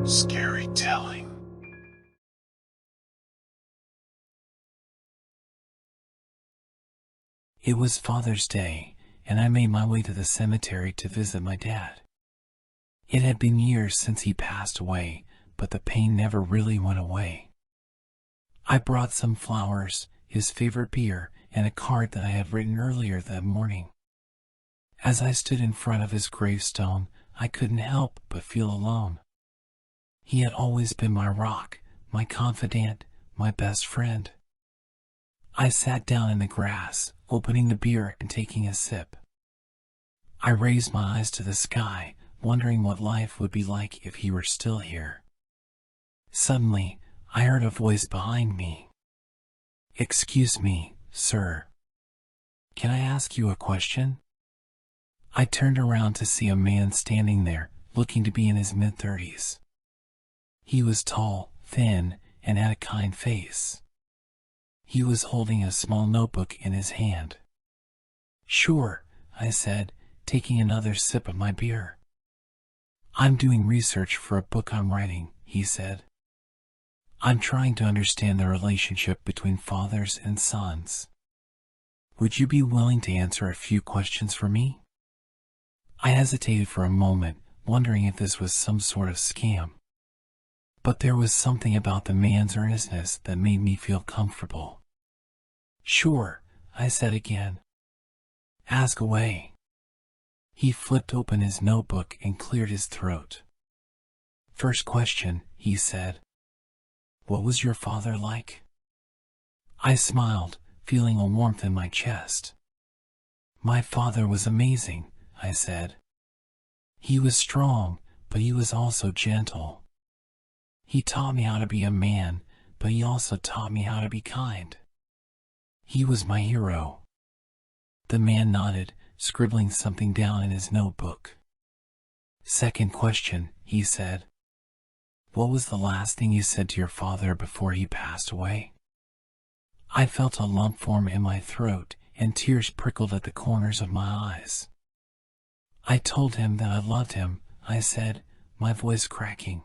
Scary telling. It was Father's Day, and I made my way to the cemetery to visit my dad. It had been years since he passed away, but the pain never really went away. I brought some flowers, his favorite beer, and a card that I had written earlier that morning. As I stood in front of his gravestone, I couldn't help but feel alone. He had always been my rock, my confidant, my best friend. I sat down in the grass, opening the beer and taking a sip. I raised my eyes to the sky, wondering what life would be like if he were still here. Suddenly, I heard a voice behind me. "Excuse me, sir. Can I ask you a question?" I turned around to see a man standing there, looking to be in his mid-30s. He was tall, thin, and had a kind face. He was holding a small notebook in his hand. "Sure," I said, taking another sip of my beer. "I'm doing research for a book I'm writing," he said. "I'm trying to understand the relationship between fathers and sons. Would you be willing to answer a few questions for me?" I hesitated for a moment, wondering if this was some sort of scam. But there was something about the man's earnestness that made me feel comfortable. "Sure," I said again. "Ask away." He flipped open his notebook and cleared his throat. "First question," he said. "What was your father like?" I smiled, feeling a warmth in my chest. "My father was amazing," I said. "He was strong, but he was also gentle. He taught me how to be a man, but he also taught me how to be kind. He was my hero." The man nodded, scribbling something down in his notebook. "Second question," he said. "What was the last thing you said to your father before he passed away?" I felt a lump form in my throat, and tears prickled at the corners of my eyes. "I told him that I loved him," I said, my voice cracking,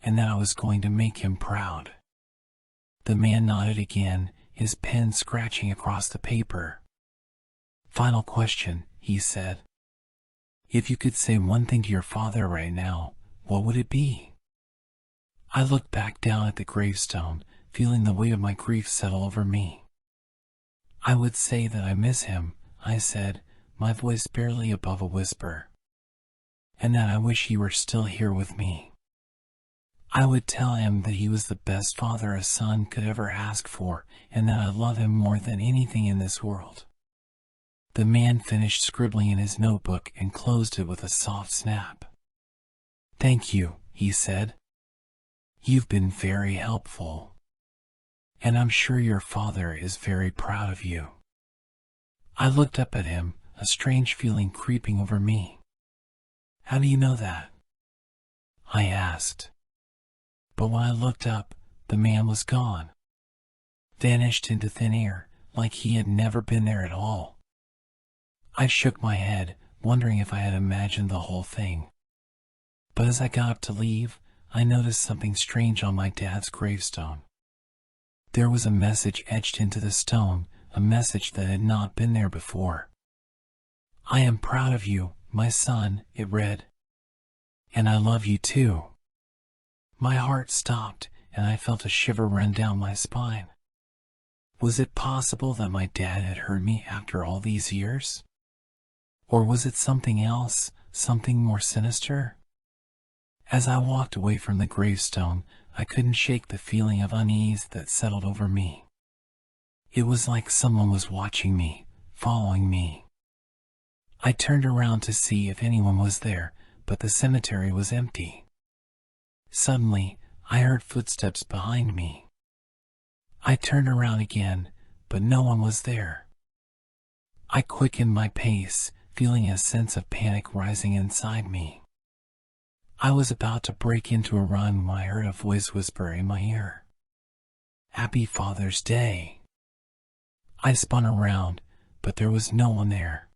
"and that I was going to make him proud." The man nodded again, his pen scratching across the paper. "Final question," he said. "If you could say one thing to your father right now, what would it be?" I looked back down at the gravestone, feeling the weight of my grief settle over me. "I would say that I miss him," I said, my voice barely above a whisper, "and that I wish he were still here with me. I would tell him that he was the best father a son could ever ask for, and that I love him more than anything in this world." The man finished scribbling in his notebook and closed it with a soft snap. "Thank you," he said. "You've been very helpful. And I'm sure your father is very proud of you." I looked up at him, a strange feeling creeping over me. "How do you know that?" I asked. But when I looked up, the man was gone, vanished into thin air, like he had never been there at all. I shook my head, wondering if I had imagined the whole thing. But as I got up to leave, I noticed something strange on my dad's gravestone. There was a message etched into the stone, a message that had not been there before. "I am proud of you, my son," it read. "And I love you too." My heart stopped, and I felt a shiver run down my spine. Was it possible that my dad had heard me after all these years? Or was it something else, something more sinister? As I walked away from the gravestone, I couldn't shake the feeling of unease that settled over me. It was like someone was watching me, following me. I turned around to see if anyone was there, but the cemetery was empty. Suddenly, I heard footsteps behind me. I turned around again, but no one was there. I quickened my pace, feeling a sense of panic rising inside me. I was about to break into a run when I heard a voice whisper in my ear, "Happy Father's Day." I spun around, but there was no one there.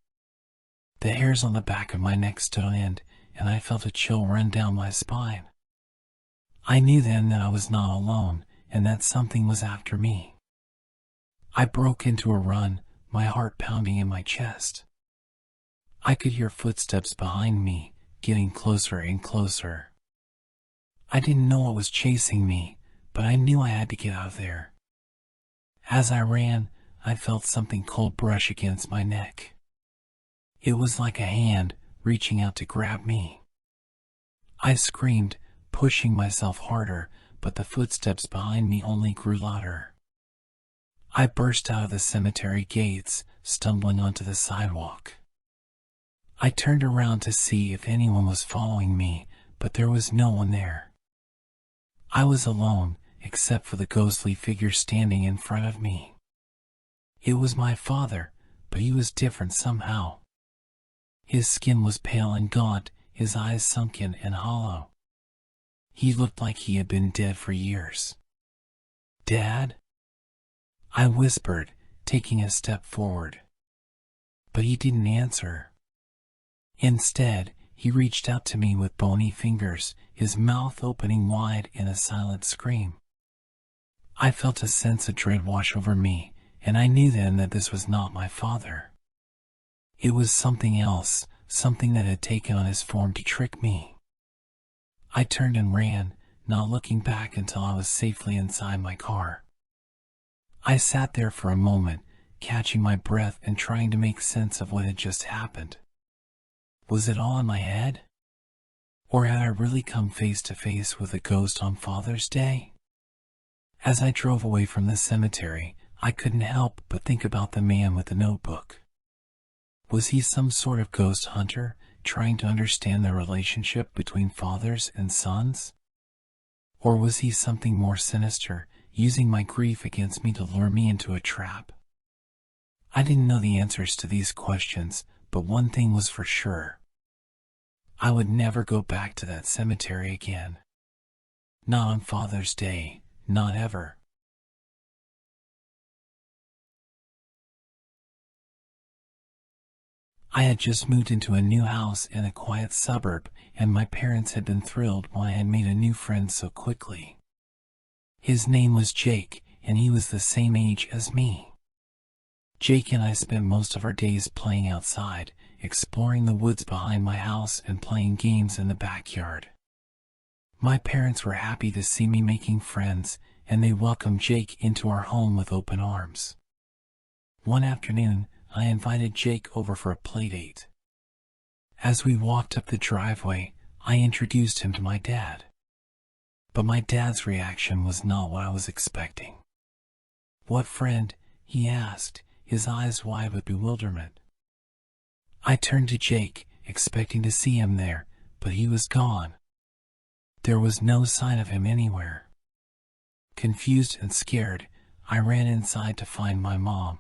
The hairs on the back of my neck stood on end, and I felt a chill run down my spine. I knew then that I was not alone and that something was after me. I broke into a run, my heart pounding in my chest. I could hear footsteps behind me, getting closer and closer. I didn't know what was chasing me, but I knew I had to get out of there. As I ran, I felt something cold brush against my neck. It was like a hand reaching out to grab me. I screamed, pushing myself harder, but the footsteps behind me only grew louder. I burst out of the cemetery gates, stumbling onto the sidewalk. I turned around to see if anyone was following me, but there was no one there. I was alone, except for the ghostly figure standing in front of me. It was my father, but he was different somehow. His skin was pale and gaunt, his eyes sunken and hollow. He looked like he had been dead for years. "Dad?" I whispered, taking a step forward. But he didn't answer. Instead, he reached out to me with bony fingers, his mouth opening wide in a silent scream. I felt a sense of dread wash over me, and I knew then that this was not my father. It was something else, something that had taken on his form to trick me. I turned and ran, not looking back until I was safely inside my car. I sat there for a moment, catching my breath and trying to make sense of what had just happened. Was it all in my head? Or had I really come face to face with a ghost on Father's Day? As I drove away from the cemetery, I couldn't help but think about the man with the notebook. Was he some sort of ghost hunter, trying to understand the relationship between fathers and sons? Or was he something more sinister, using my grief against me to lure me into a trap? I didn't know the answers to these questions, but one thing was for sure. I would never go back to that cemetery again. Not on Father's Day, not ever. I had just moved into a new house in a quiet suburb, and my parents had been thrilled when I had made a new friend so quickly. His name was Jake, and he was the same age as me. Jake and I spent most of our days playing outside, exploring the woods behind my house and playing games in the backyard. My parents were happy to see me making friends, and they welcomed Jake into our home with open arms. One afternoon, I invited Jake over for a playdate. As we walked up the driveway, I introduced him to my dad. But my dad's reaction was not what I was expecting. "What friend?" he asked, his eyes wide with bewilderment. I turned to Jake, expecting to see him there, but he was gone. There was no sign of him anywhere. Confused and scared, I ran inside to find my mom.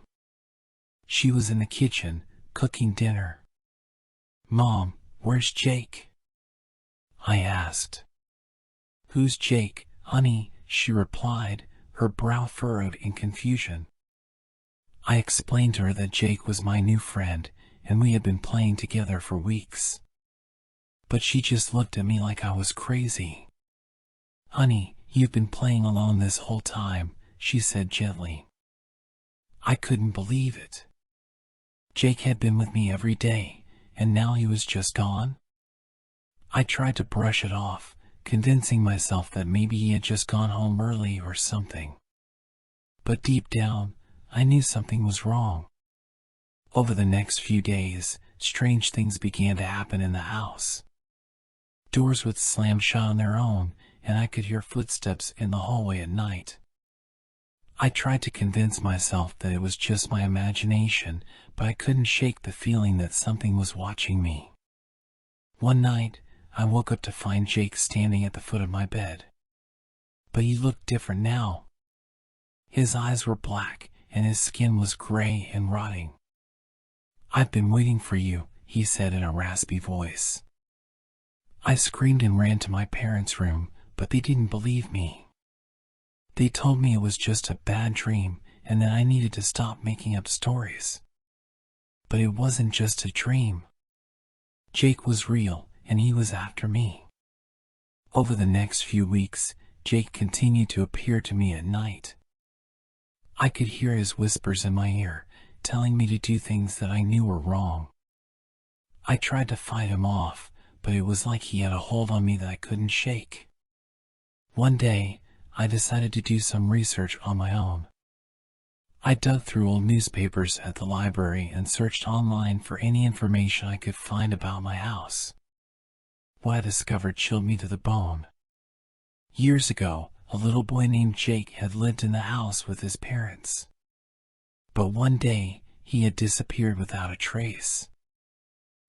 She was in the kitchen, cooking dinner. "Mom, where's Jake?" I asked. "Who's Jake, honey?" she replied, her brow furrowed in confusion. I explained to her that Jake was my new friend, and we had been playing together for weeks. But she just looked at me like I was crazy. "Honey, you've been playing alone this whole time," she said gently. I couldn't believe it. Jake had been with me every day, and now he was just gone? I tried to brush it off, convincing myself that maybe he had just gone home early or something. But deep down, I knew something was wrong. Over the next few days, strange things began to happen in the house. Doors would slam shut on their own, and I could hear footsteps in the hallway at night. I tried to convince myself that it was just my imagination, but I couldn't shake the feeling that something was watching me. One night, I woke up to find Jake standing at the foot of my bed. But he looked different now. His eyes were black, and his skin was gray and rotting. "I've been waiting for you," he said in a raspy voice. I screamed and ran to my parents' room, but they didn't believe me. They told me it was just a bad dream and that I needed to stop making up stories. But it wasn't just a dream. Jake was real, and he was after me. Over the next few weeks, Jake continued to appear to me at night. I could hear his whispers in my ear, telling me to do things that I knew were wrong. I tried to fight him off, but it was like he had a hold on me that I couldn't shake. One day, I decided to do some research on my own. I dug through old newspapers at the library and searched online for any information I could find about my house. What I discovered chilled me to the bone. Years ago, a little boy named Jake had lived in the house with his parents. But one day, he had disappeared without a trace.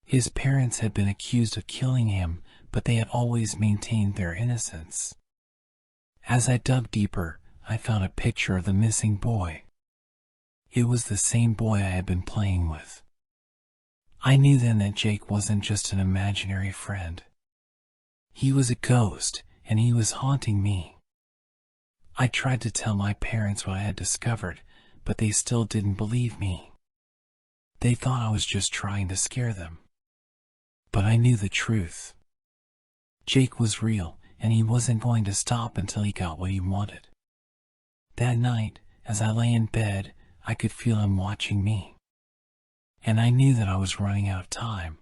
His parents had been accused of killing him, but they had always maintained their innocence. As I dug deeper, I found a picture of the missing boy. It was the same boy I had been playing with. I knew then that Jake wasn't just an imaginary friend. He was a ghost, and he was haunting me. I tried to tell my parents what I had discovered, but they still didn't believe me. They thought I was just trying to scare them. But I knew the truth. Jake was real, and he wasn't going to stop until he got what he wanted. That night, as I lay in bed, I could feel him watching me. And I knew that I was running out of time.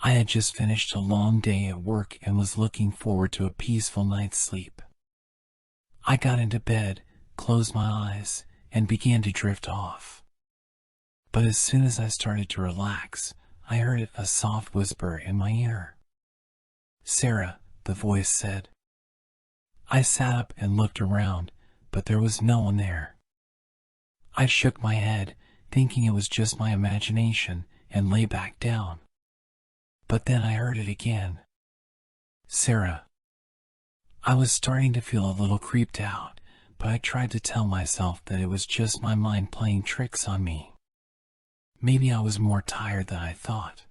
I had just finished a long day at work and was looking forward to a peaceful night's sleep. I got into bed, closed my eyes, and began to drift off. But as soon as I started to relax, I heard a soft whisper in my ear. "Sarah," the voice said. I sat up and looked around, but there was no one there. I shook my head, thinking it was just my imagination, and lay back down. But then I heard it again. "Sarah." I was starting to feel a little creeped out, but I tried to tell myself that it was just my mind playing tricks on me. Maybe I was more tired than I thought.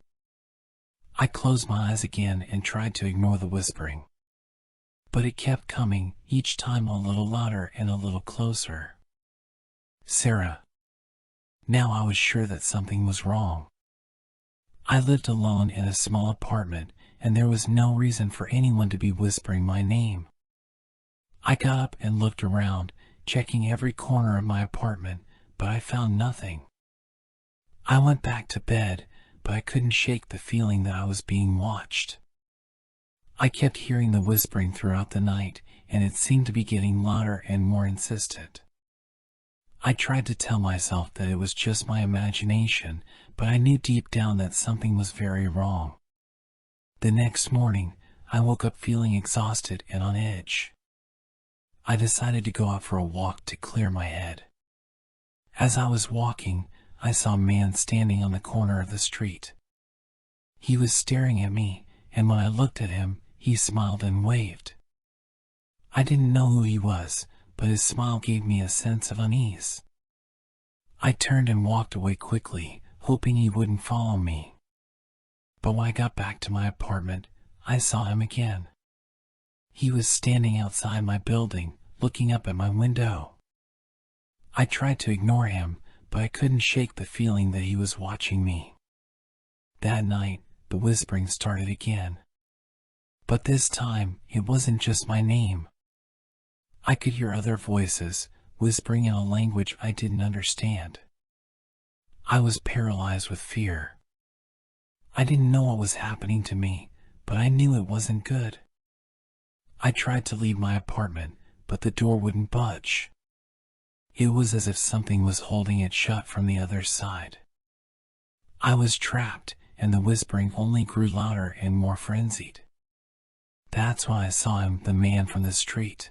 I closed my eyes again and tried to ignore the whispering. But it kept coming, each time a little louder and a little closer. "Sarah." Now I was sure that something was wrong. I lived alone in a small apartment, and there was no reason for anyone to be whispering my name. I got up and looked around, checking every corner of my apartment, but I found nothing. I went back to bed, but I couldn't shake the feeling that I was being watched. I kept hearing the whispering throughout the night, and it seemed to be getting louder and more insistent. I tried to tell myself that it was just my imagination, but I knew deep down that something was very wrong. The next morning, I woke up feeling exhausted and on edge. I decided to go out for a walk to clear my head. As I was walking, I saw a man standing on the corner of the street. He was staring at me, and when I looked at him, he smiled and waved. I didn't know who he was, but his smile gave me a sense of unease. I turned and walked away quickly, hoping he wouldn't follow me. But when I got back to my apartment, I saw him again. He was standing outside my building, looking up at my window. I tried to ignore him, but I couldn't shake the feeling that he was watching me. That night, the whispering started again. But this time, it wasn't just my name. I could hear other voices, whispering in a language I didn't understand. I was paralyzed with fear. I didn't know what was happening to me, but I knew it wasn't good. I tried to leave my apartment, but the door wouldn't budge. It was as if something was holding it shut from the other side. I was trapped, and the whispering only grew louder and more frenzied. That's when I saw him, the man from the street.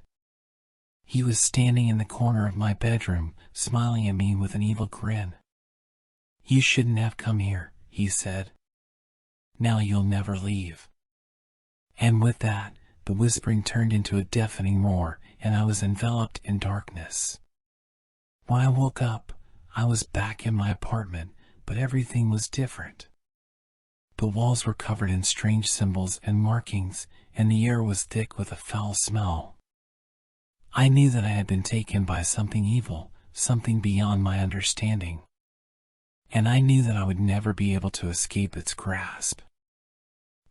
He was standing in the corner of my bedroom, smiling at me with an evil grin. "You shouldn't have come here," he said. "Now you'll never leave." And with that, the whispering turned into a deafening roar, and I was enveloped in darkness. When I woke up, I was back in my apartment, but everything was different. The walls were covered in strange symbols and markings, and the air was thick with a foul smell. I knew that I had been taken by something evil, something beyond my understanding. And I knew that I would never be able to escape its grasp.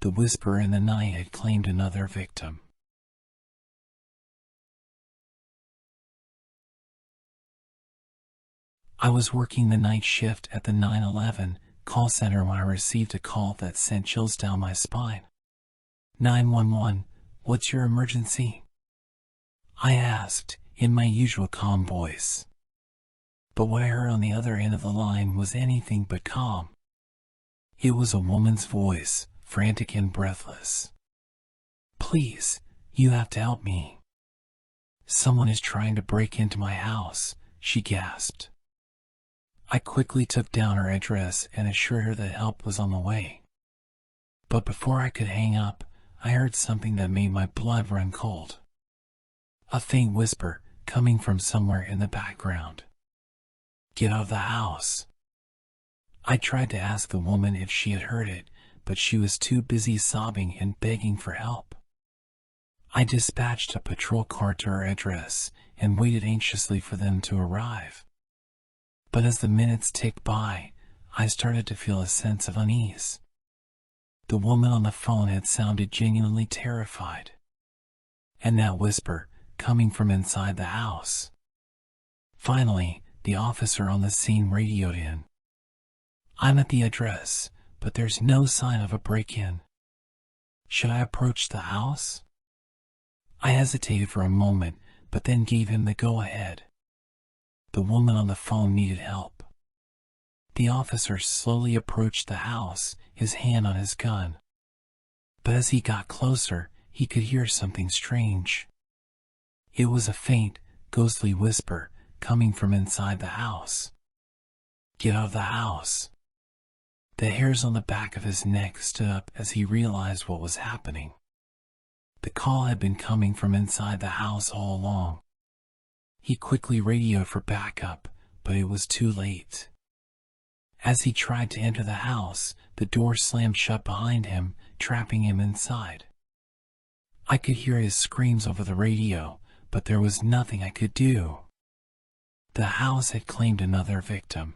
The whisper in the night had claimed another victim. I was working the night shift at the 911 call center when I received a call that sent chills down my spine. 911, what's your emergency? I asked, in my usual calm voice. But what I heard on the other end of the line was anything but calm. It was a woman's voice, frantic and breathless. Please, you have to help me. Someone is trying to break into my house, she gasped. I quickly took down her address and assured her that help was on the way. But before I could hang up, I heard something that made my blood run cold. A faint whisper coming from somewhere in the background. Get out of the house. I tried to ask the woman if she had heard it, but she was too busy sobbing and begging for help. I dispatched a patrol car to her address and waited anxiously for them to arrive. But as the minutes ticked by, I started to feel a sense of unease. The woman on the phone had sounded genuinely terrified. And that whisper coming from inside the house. Finally, the officer on the scene radioed in. I'm at the address, but there's no sign of a break-in. Should I approach the house? I hesitated for a moment, but then gave him the go-ahead. The woman on the phone needed help. The officer slowly approached the house, his hand on his gun. But as he got closer, he could hear something strange. It was a faint, ghostly whisper coming from inside the house. Get out of the house. The hairs on the back of his neck stood up as he realized what was happening. The call had been coming from inside the house all along. He quickly radioed for backup, but it was too late. As he tried to enter the house, the door slammed shut behind him, trapping him inside. I could hear his screams over the radio, but there was nothing I could do. The house had claimed another victim.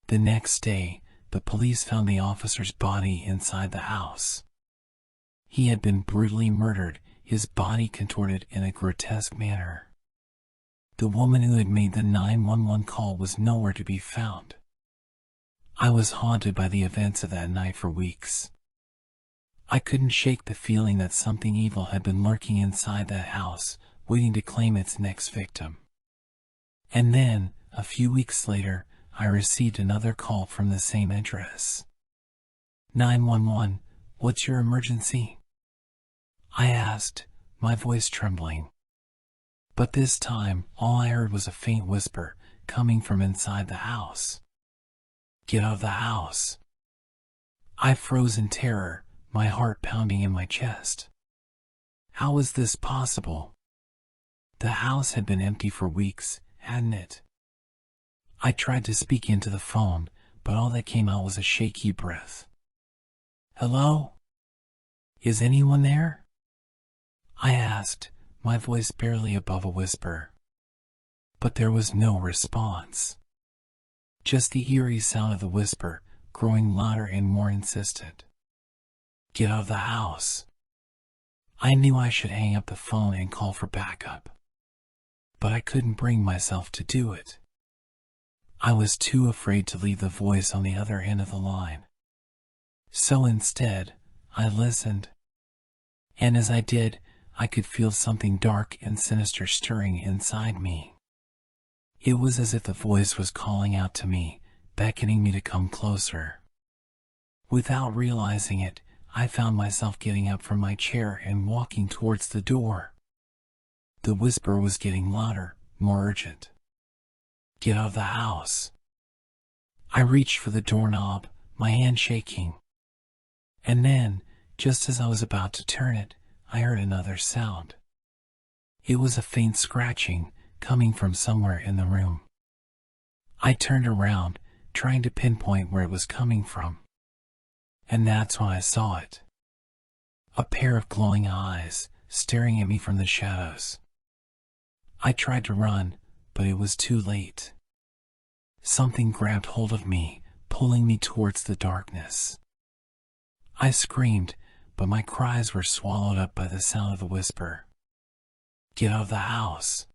The next day, the police found the officer's body inside the house. He had been brutally murdered, his body contorted in a grotesque manner. The woman who had made the 911 call was nowhere to be found. I was haunted by the events of that night for weeks. I couldn't shake the feeling that something evil had been lurking inside that house, waiting to claim its next victim. And then, a few weeks later, I received another call from the same address. 911, what's your emergency? I asked, my voice trembling. But this time, all I heard was a faint whisper coming from inside the house. Get out of the house. I froze in terror, my heart pounding in my chest. How was this possible? The house had been empty for weeks, hadn't it? I tried to speak into the phone, but all that came out was a shaky breath. Hello? Is anyone there? I asked, my voice barely above a whisper. But there was no response. Just the eerie sound of the whisper, growing louder and more insistent. Get out of the house. I knew I should hang up the phone and call for backup. But I couldn't bring myself to do it. I was too afraid to leave the voice on the other end of the line. So instead, I listened. And as I did, I could feel something dark and sinister stirring inside me. It was as if the voice was calling out to me, beckoning me to come closer. Without realizing it, I found myself getting up from my chair and walking towards the door. The whisper was getting louder, more urgent. Get out of the house. I reached for the doorknob, my hand shaking. And then, just as I was about to turn it, I heard another sound. It was a faint scratching, coming from somewhere in the room. I turned around, trying to pinpoint where it was coming from. And that's when I saw it. A pair of glowing eyes, staring at me from the shadows. I tried to run, but it was too late. Something grabbed hold of me, pulling me towards the darkness. I screamed, but my cries were swallowed up by the sound of the whisper. "Get out of the house."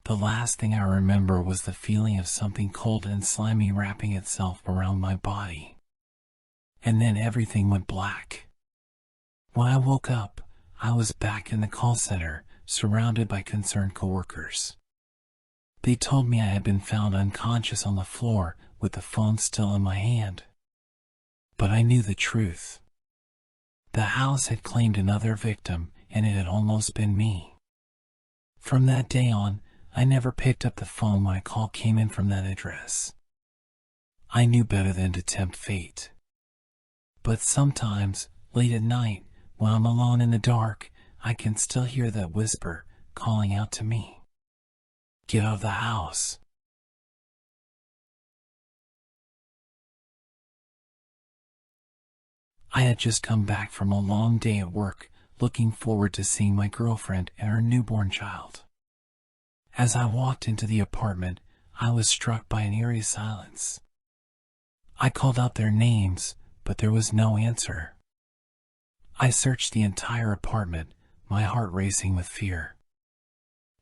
The last thing I remember was the feeling of something cold and slimy wrapping itself around my body. And then everything went black. When I woke up, I was back in the call center, surrounded by concerned coworkers. They told me I had been found unconscious on the floor with the phone still in my hand. But I knew the truth. The house had claimed another victim, and it had almost been me. From that day on, I never picked up the phone when a call came in from that address. I knew better than to tempt fate. But sometimes, late at night, when I'm alone in the dark, I can still hear that whisper calling out to me. "Get out of the house." I had just come back from a long day at work, looking forward to seeing my girlfriend and her newborn child. As I walked into the apartment, I was struck by an eerie silence. I called out their names, but there was no answer. I searched the entire apartment, my heart racing with fear.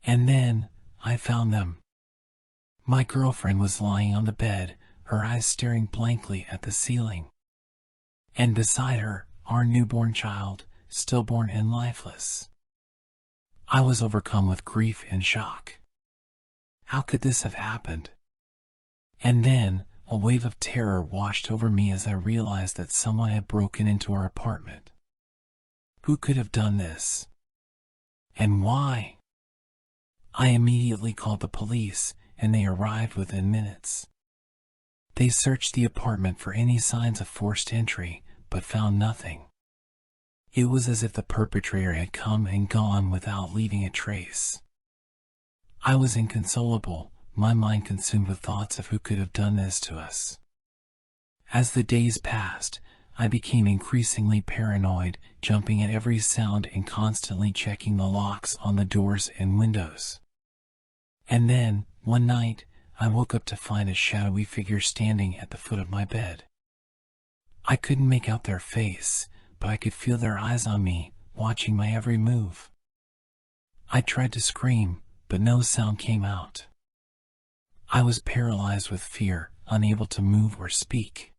And then, I found them. My girlfriend was lying on the bed, her eyes staring blankly at the ceiling. And beside her, our newborn child, stillborn and lifeless. I was overcome with grief and shock. How could this have happened? And then, a wave of terror washed over me as I realized that someone had broken into our apartment. Who could have done this? And why? I immediately called the police, and they arrived within minutes. They searched the apartment for any signs of forced entry, but found nothing. It was as if the perpetrator had come and gone without leaving a trace. I was inconsolable, my mind consumed with thoughts of who could have done this to us. As the days passed, I became increasingly paranoid, jumping at every sound and constantly checking the locks on the doors and windows. And then, one night, I woke up to find a shadowy figure standing at the foot of my bed. I couldn't make out their face, but I could feel their eyes on me, watching my every move. I tried to scream, but no sound came out. I was paralyzed with fear, unable to move or speak.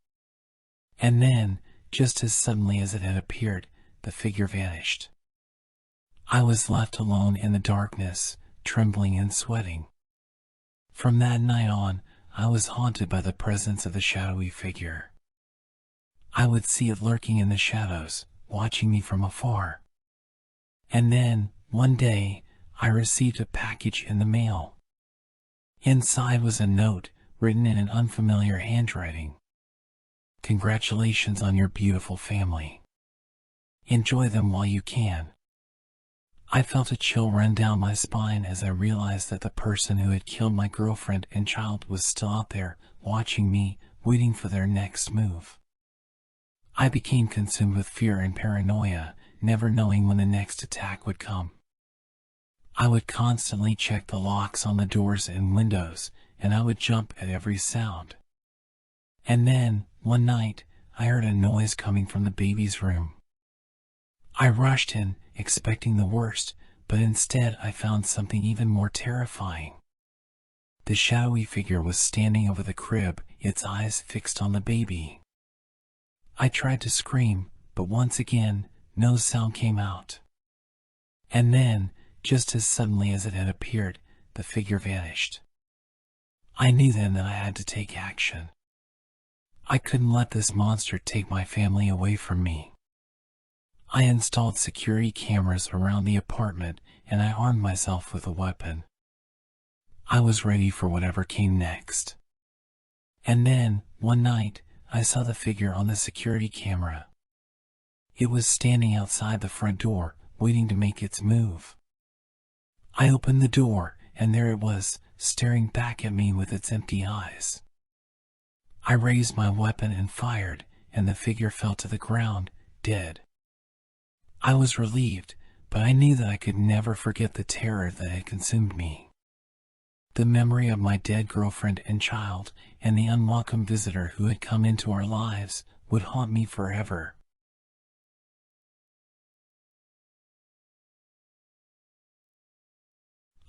And then, just as suddenly as it had appeared, the figure vanished. I was left alone in the darkness, trembling and sweating. From that night on, I was haunted by the presence of the shadowy figure. I would see it lurking in the shadows, watching me from afar. And then, one day, I received a package in the mail. Inside was a note, written in an unfamiliar handwriting. "Congratulations on your beautiful family. Enjoy them while you can." I felt a chill run down my spine as I realized that the person who had killed my girlfriend and child was still out there, watching me, waiting for their next move. I became consumed with fear and paranoia, never knowing when the next attack would come. I would constantly check the locks on the doors and windows, and I would jump at every sound. And then, one night, I heard a noise coming from the baby's room. I rushed in, expecting the worst, but instead I found something even more terrifying. The shadowy figure was standing over the crib, its eyes fixed on the baby. I tried to scream, but once again, no sound came out. And then, just as suddenly as it had appeared, the figure vanished. I knew then that I had to take action. I couldn't let this monster take my family away from me. I installed security cameras around the apartment, and I armed myself with a weapon. I was ready for whatever came next. And then, one night, I saw the figure on the security camera. It was standing outside the front door, waiting to make its move. I opened the door, and there it was, staring back at me with its empty eyes. I raised my weapon and fired, and the figure fell to the ground, dead. I was relieved, but I knew that I could never forget the terror that had consumed me. The memory of my dead girlfriend and child, and the unwelcome visitor who had come into our lives, would haunt me forever.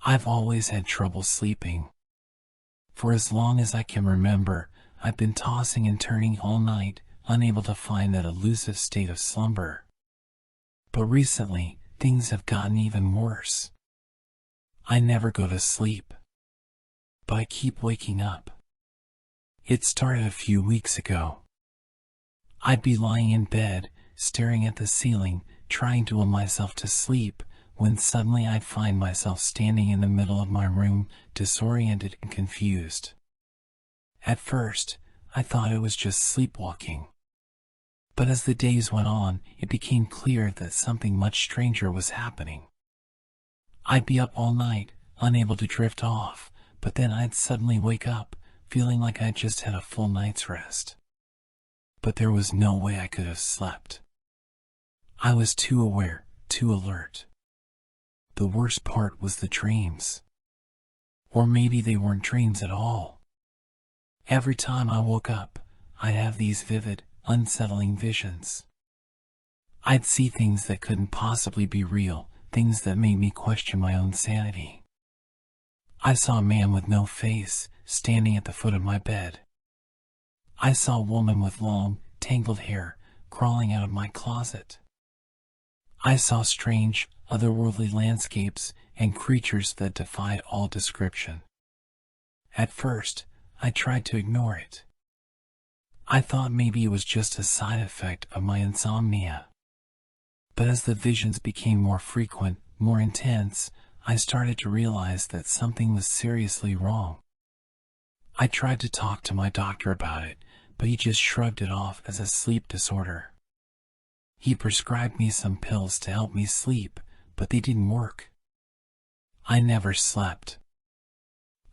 I've always had trouble sleeping. For as long as I can remember, I've been tossing and turning all night, unable to find that elusive state of slumber. But recently, things have gotten even worse. I never go to sleep, but I keep waking up. It started a few weeks ago. I'd be lying in bed, staring at the ceiling, trying to will myself to sleep, when suddenly I'd find myself standing in the middle of my room, disoriented and confused. At first, I thought it was just sleepwalking. But as the days went on, it became clear that something much stranger was happening. I'd be up all night, unable to drift off, but then I'd suddenly wake up, feeling like I'd just had a full night's rest. But there was no way I could have slept. I was too aware, too alert. The worst part was the dreams. Or maybe they weren't dreams at all. Every time I woke up, I'd have these vivid, unsettling visions. I'd see things that couldn't possibly be real, things that made me question my own sanity. I saw a man with no face, standing at the foot of my bed. I saw a woman with long, tangled hair, crawling out of my closet. I saw strange, otherworldly landscapes and creatures that defied all description. At first, I tried to ignore it. I thought maybe it was just a side effect of my insomnia. But as the visions became more frequent, more intense, I started to realize that something was seriously wrong. I tried to talk to my doctor about it, but he just shrugged it off as a sleep disorder. He prescribed me some pills to help me sleep, but they didn't work. I never slept.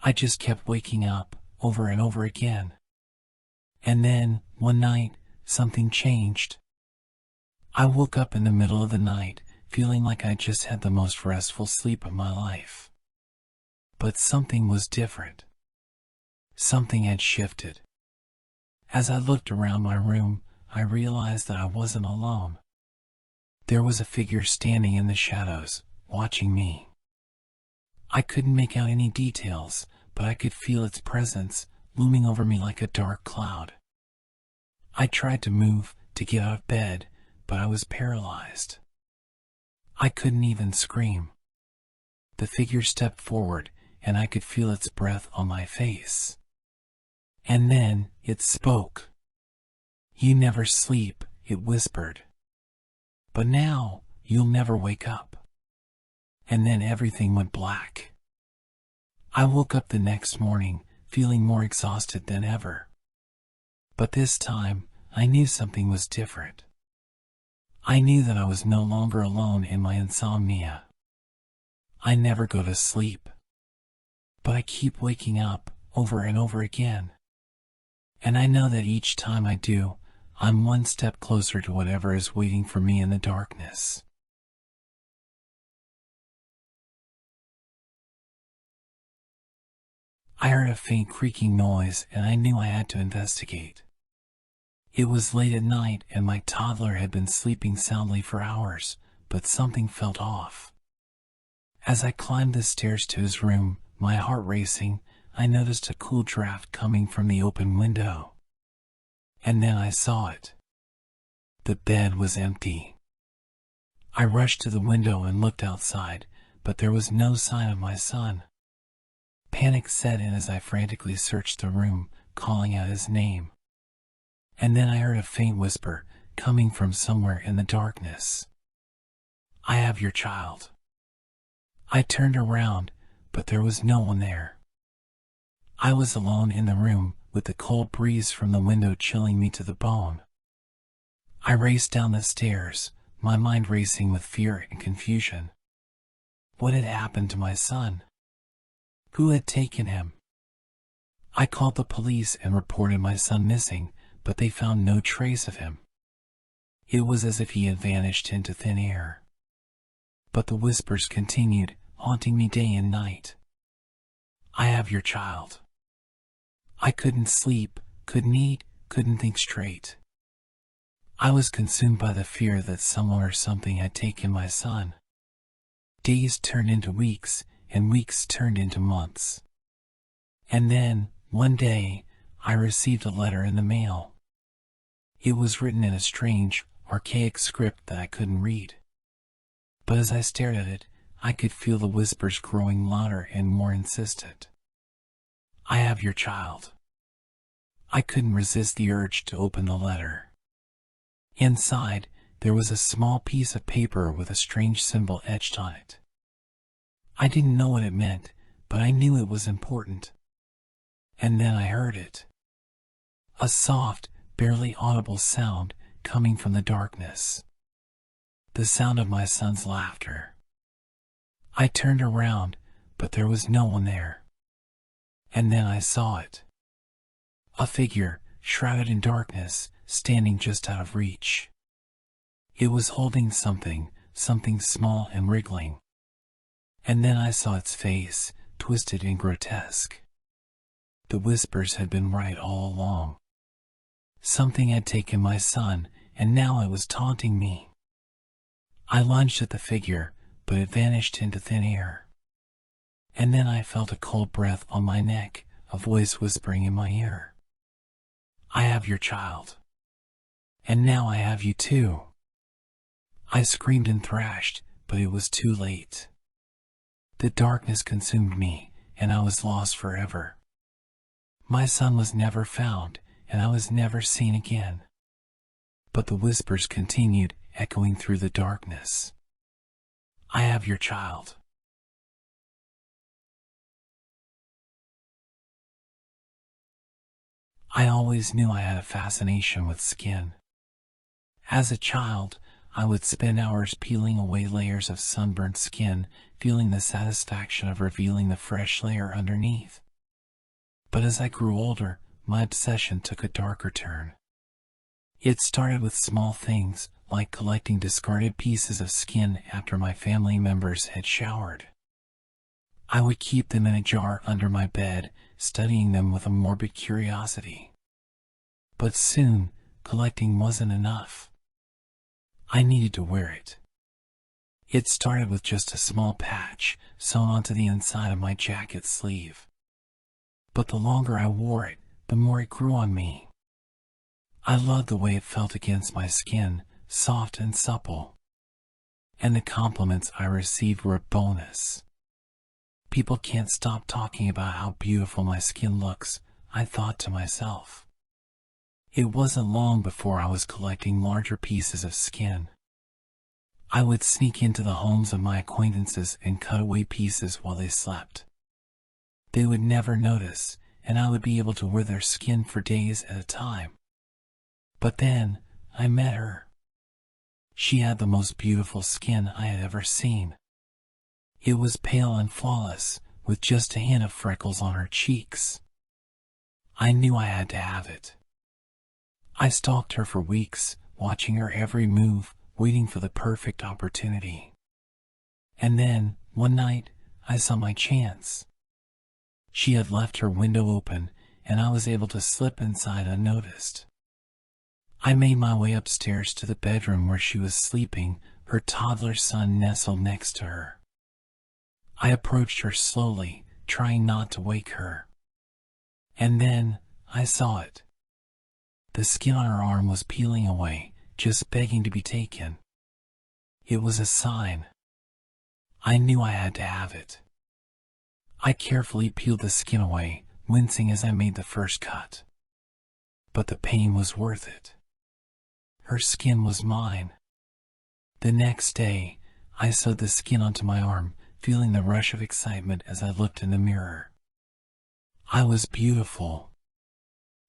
I just kept waking up, over and over again. And then, one night, something changed. I woke up in the middle of the night, feeling like I just had the most restful sleep of my life. But something was different. Something had shifted. As I looked around my room, I realized that I wasn't alone. There was a figure standing in the shadows, watching me. I couldn't make out any details, but I could feel its presence, looming over me like a dark cloud. I tried to move, to get out of bed, but I was paralyzed. I couldn't even scream. The figure stepped forward, and I could feel its breath on my face. And then, it spoke. "You never sleep," it whispered. "But now, you'll never wake up." And then everything went black. I woke up the next morning, feeling more exhausted than ever. But this time, I knew something was different. I knew that I was no longer alone in my insomnia. I never go to sleep. But I keep waking up, over and over again. And I know that each time I do, I'm one step closer to whatever is waiting for me in the darkness. I heard a faint creaking noise and I knew I had to investigate. It was late at night and my toddler had been sleeping soundly for hours, but something felt off. As I climbed the stairs to his room, my heart racing, I noticed a cool draft coming from the open window. And then I saw it. The bed was empty. I rushed to the window and looked outside, but there was no sign of my son. Panic set in as I frantically searched the room, calling out his name. And then I heard a faint whisper, coming from somewhere in the darkness. "I have your child." I turned around, but there was no one there. I was alone in the room, with the cold breeze from the window chilling me to the bone. I raced down the stairs, my mind racing with fear and confusion. What had happened to my son? Who had taken him? I called the police and reported my son missing, but they found no trace of him. It was as if he had vanished into thin air. But the whispers continued, haunting me day and night. "I have your child." I couldn't sleep, couldn't eat, couldn't think straight. I was consumed by the fear that someone or something had taken my son. Days turned into weeks, and weeks turned into months. And then, one day, I received a letter in the mail. It was written in a strange, archaic script that I couldn't read. But as I stared at it, I could feel the whispers growing louder and more insistent. I have your child. I couldn't resist the urge to open the letter. Inside, there was a small piece of paper with a strange symbol etched on it. I didn't know what it meant, but I knew it was important. And then I heard it. A soft, barely audible sound coming from the darkness. The sound of my son's laughter. I turned around, but there was no one there. And then I saw it. A figure, shrouded in darkness, standing just out of reach. It was holding something small and wriggling. And then I saw its face, twisted and grotesque. The whispers had been right all along. Something had taken my son, and now it was taunting me. I lunged at the figure, but it vanished into thin air. And then I felt a cold breath on my neck, a voice whispering in my ear. I have your child. And now I have you too. I screamed and thrashed, but it was too late. The darkness consumed me, and I was lost forever. My son was never found, and I was never seen again. But the whispers continued, echoing through the darkness. I have your child. I always knew I had a fascination with skin. As a child, I would spend hours peeling away layers of sunburnt skin, feeling the satisfaction of revealing the fresh layer underneath. But as I grew older, my obsession took a darker turn. It started with small things, like collecting discarded pieces of skin after my family members had showered. I would keep them in a jar under my bed, studying them with a morbid curiosity. But soon, collecting wasn't enough. I needed to wear it. It started with just a small patch sewn onto the inside of my jacket sleeve. But the longer I wore it, the more it grew on me. I loved the way it felt against my skin, soft and supple. And the compliments I received were a bonus. People can't stop talking about how beautiful my skin looks, I thought to myself. It wasn't long before I was collecting larger pieces of skin. I would sneak into the homes of my acquaintances and cut away pieces while they slept. They would never notice, and I would be able to wear their skin for days at a time. But then, I met her. She had the most beautiful skin I had ever seen. It was pale and flawless, with just a hint of freckles on her cheeks. I knew I had to have it. I stalked her for weeks, watching her every move, waiting for the perfect opportunity. And then, one night, I saw my chance. She had left her window open, and I was able to slip inside unnoticed. I made my way upstairs to the bedroom where she was sleeping, her toddler son nestled next to her. I approached her slowly, trying not to wake her. And then, I saw it. The skin on her arm was peeling away, just begging to be taken. It was a sign. I knew I had to have it. I carefully peeled the skin away, wincing as I made the first cut. But the pain was worth it. Her skin was mine. The next day, I sewed the skin onto my arm, feeling the rush of excitement as I looked in the mirror. I was beautiful.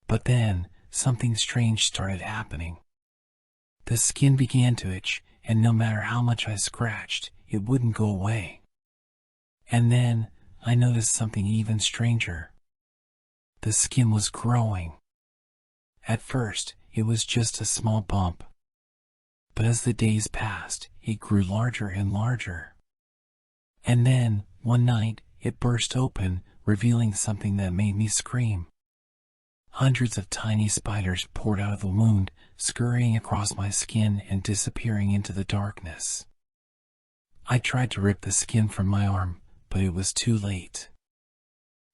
But then, something strange started happening. The skin began to itch, and no matter how much I scratched, it wouldn't go away. And then, I noticed something even stranger. The skin was growing. At first, it was just a small bump. But as the days passed, it grew larger and larger. And then, one night, it burst open, revealing something that made me scream. Hundreds of tiny spiders poured out of the wound, scurrying across my skin and disappearing into the darkness. I tried to rip the skin from my arm, but it was too late.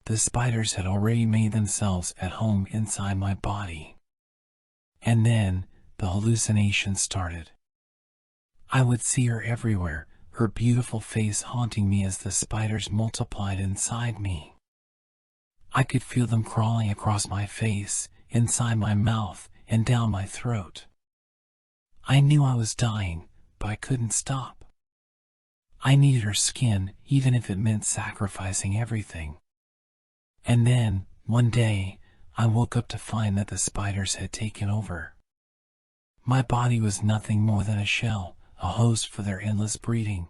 The spiders had already made themselves at home inside my body. And then, the hallucination started. I would see her everywhere, her beautiful face haunting me as the spiders multiplied inside me. I could feel them crawling across my face, inside my mouth, and down my throat. I knew I was dying, but I couldn't stop. I needed her skin, even if it meant sacrificing everything. And then, one day, I woke up to find that the spiders had taken over. My body was nothing more than a shell, a host for their endless breeding.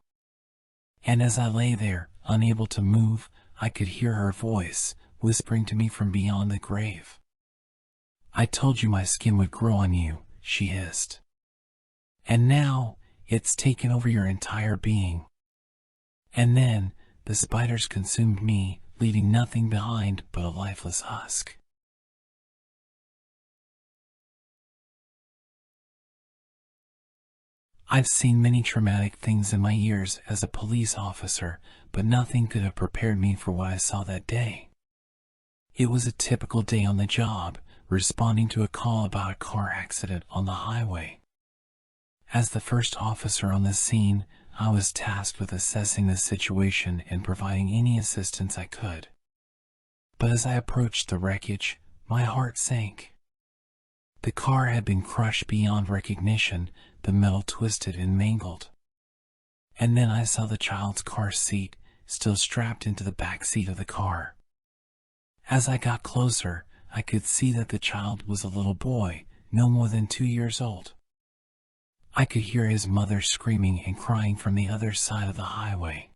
And as I lay there, unable to move, I could hear her voice, whispering to me from beyond the grave. "I told you my skin would grow on you," she hissed. "And now, it's taken over your entire being." And then, the spiders consumed me, leaving nothing behind but a lifeless husk. I've seen many traumatic things in my years as a police officer, but nothing could have prepared me for what I saw that day. It was a typical day on the job, responding to a call about a car accident on the highway. As the first officer on the scene, I was tasked with assessing the situation and providing any assistance I could. But as I approached the wreckage, my heart sank. The car had been crushed beyond recognition, the metal twisted and mangled. And then I saw the child's car seat, still strapped into the back seat of the car. As I got closer, I could see that the child was a little boy, no more than 2 years old. I could hear his mother screaming and crying from the other side of the highway.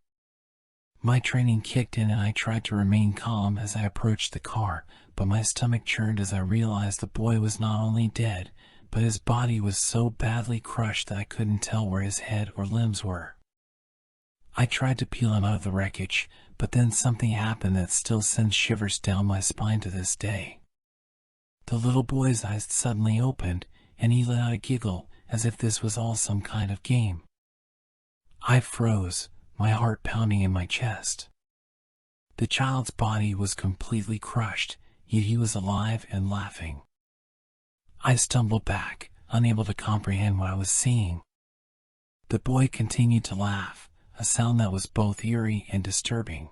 My training kicked in and I tried to remain calm as I approached the car, but my stomach churned as I realized the boy was not only dead, but his body was so badly crushed that I couldn't tell where his head or limbs were. I tried to peel him out of the wreckage, but then something happened that still sends shivers down my spine to this day. The little boy's eyes suddenly opened, and he let out a giggle, as if this was all some kind of game. I froze, my heart pounding in my chest. The child's body was completely crushed, yet he was alive and laughing. I stumbled back, unable to comprehend what I was seeing. The boy continued to laugh, a sound that was both eerie and disturbing.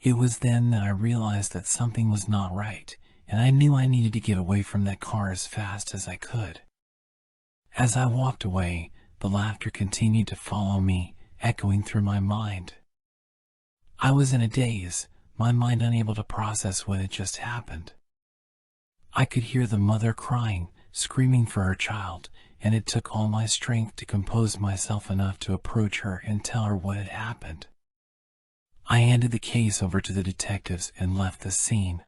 It was then that I realized that something was not right, and I knew I needed to get away from that car as fast as I could. As I walked away, the laughter continued to follow me, echoing through my mind. I was in a daze, my mind unable to process what had just happened. I could hear the mother crying, screaming for her child, and it took all my strength to compose myself enough to approach her and tell her what had happened. I handed the case over to the detectives and left the scene.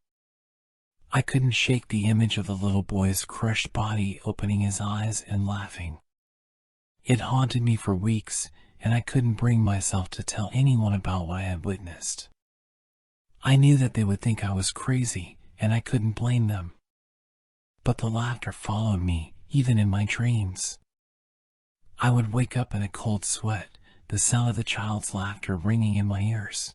I couldn't shake the image of the little boy's crushed body opening his eyes and laughing. It haunted me for weeks, and I couldn't bring myself to tell anyone about what I had witnessed. I knew that they would think I was crazy, and I couldn't blame them. But the laughter followed me, even in my dreams. I would wake up in a cold sweat, the sound of the child's laughter ringing in my ears.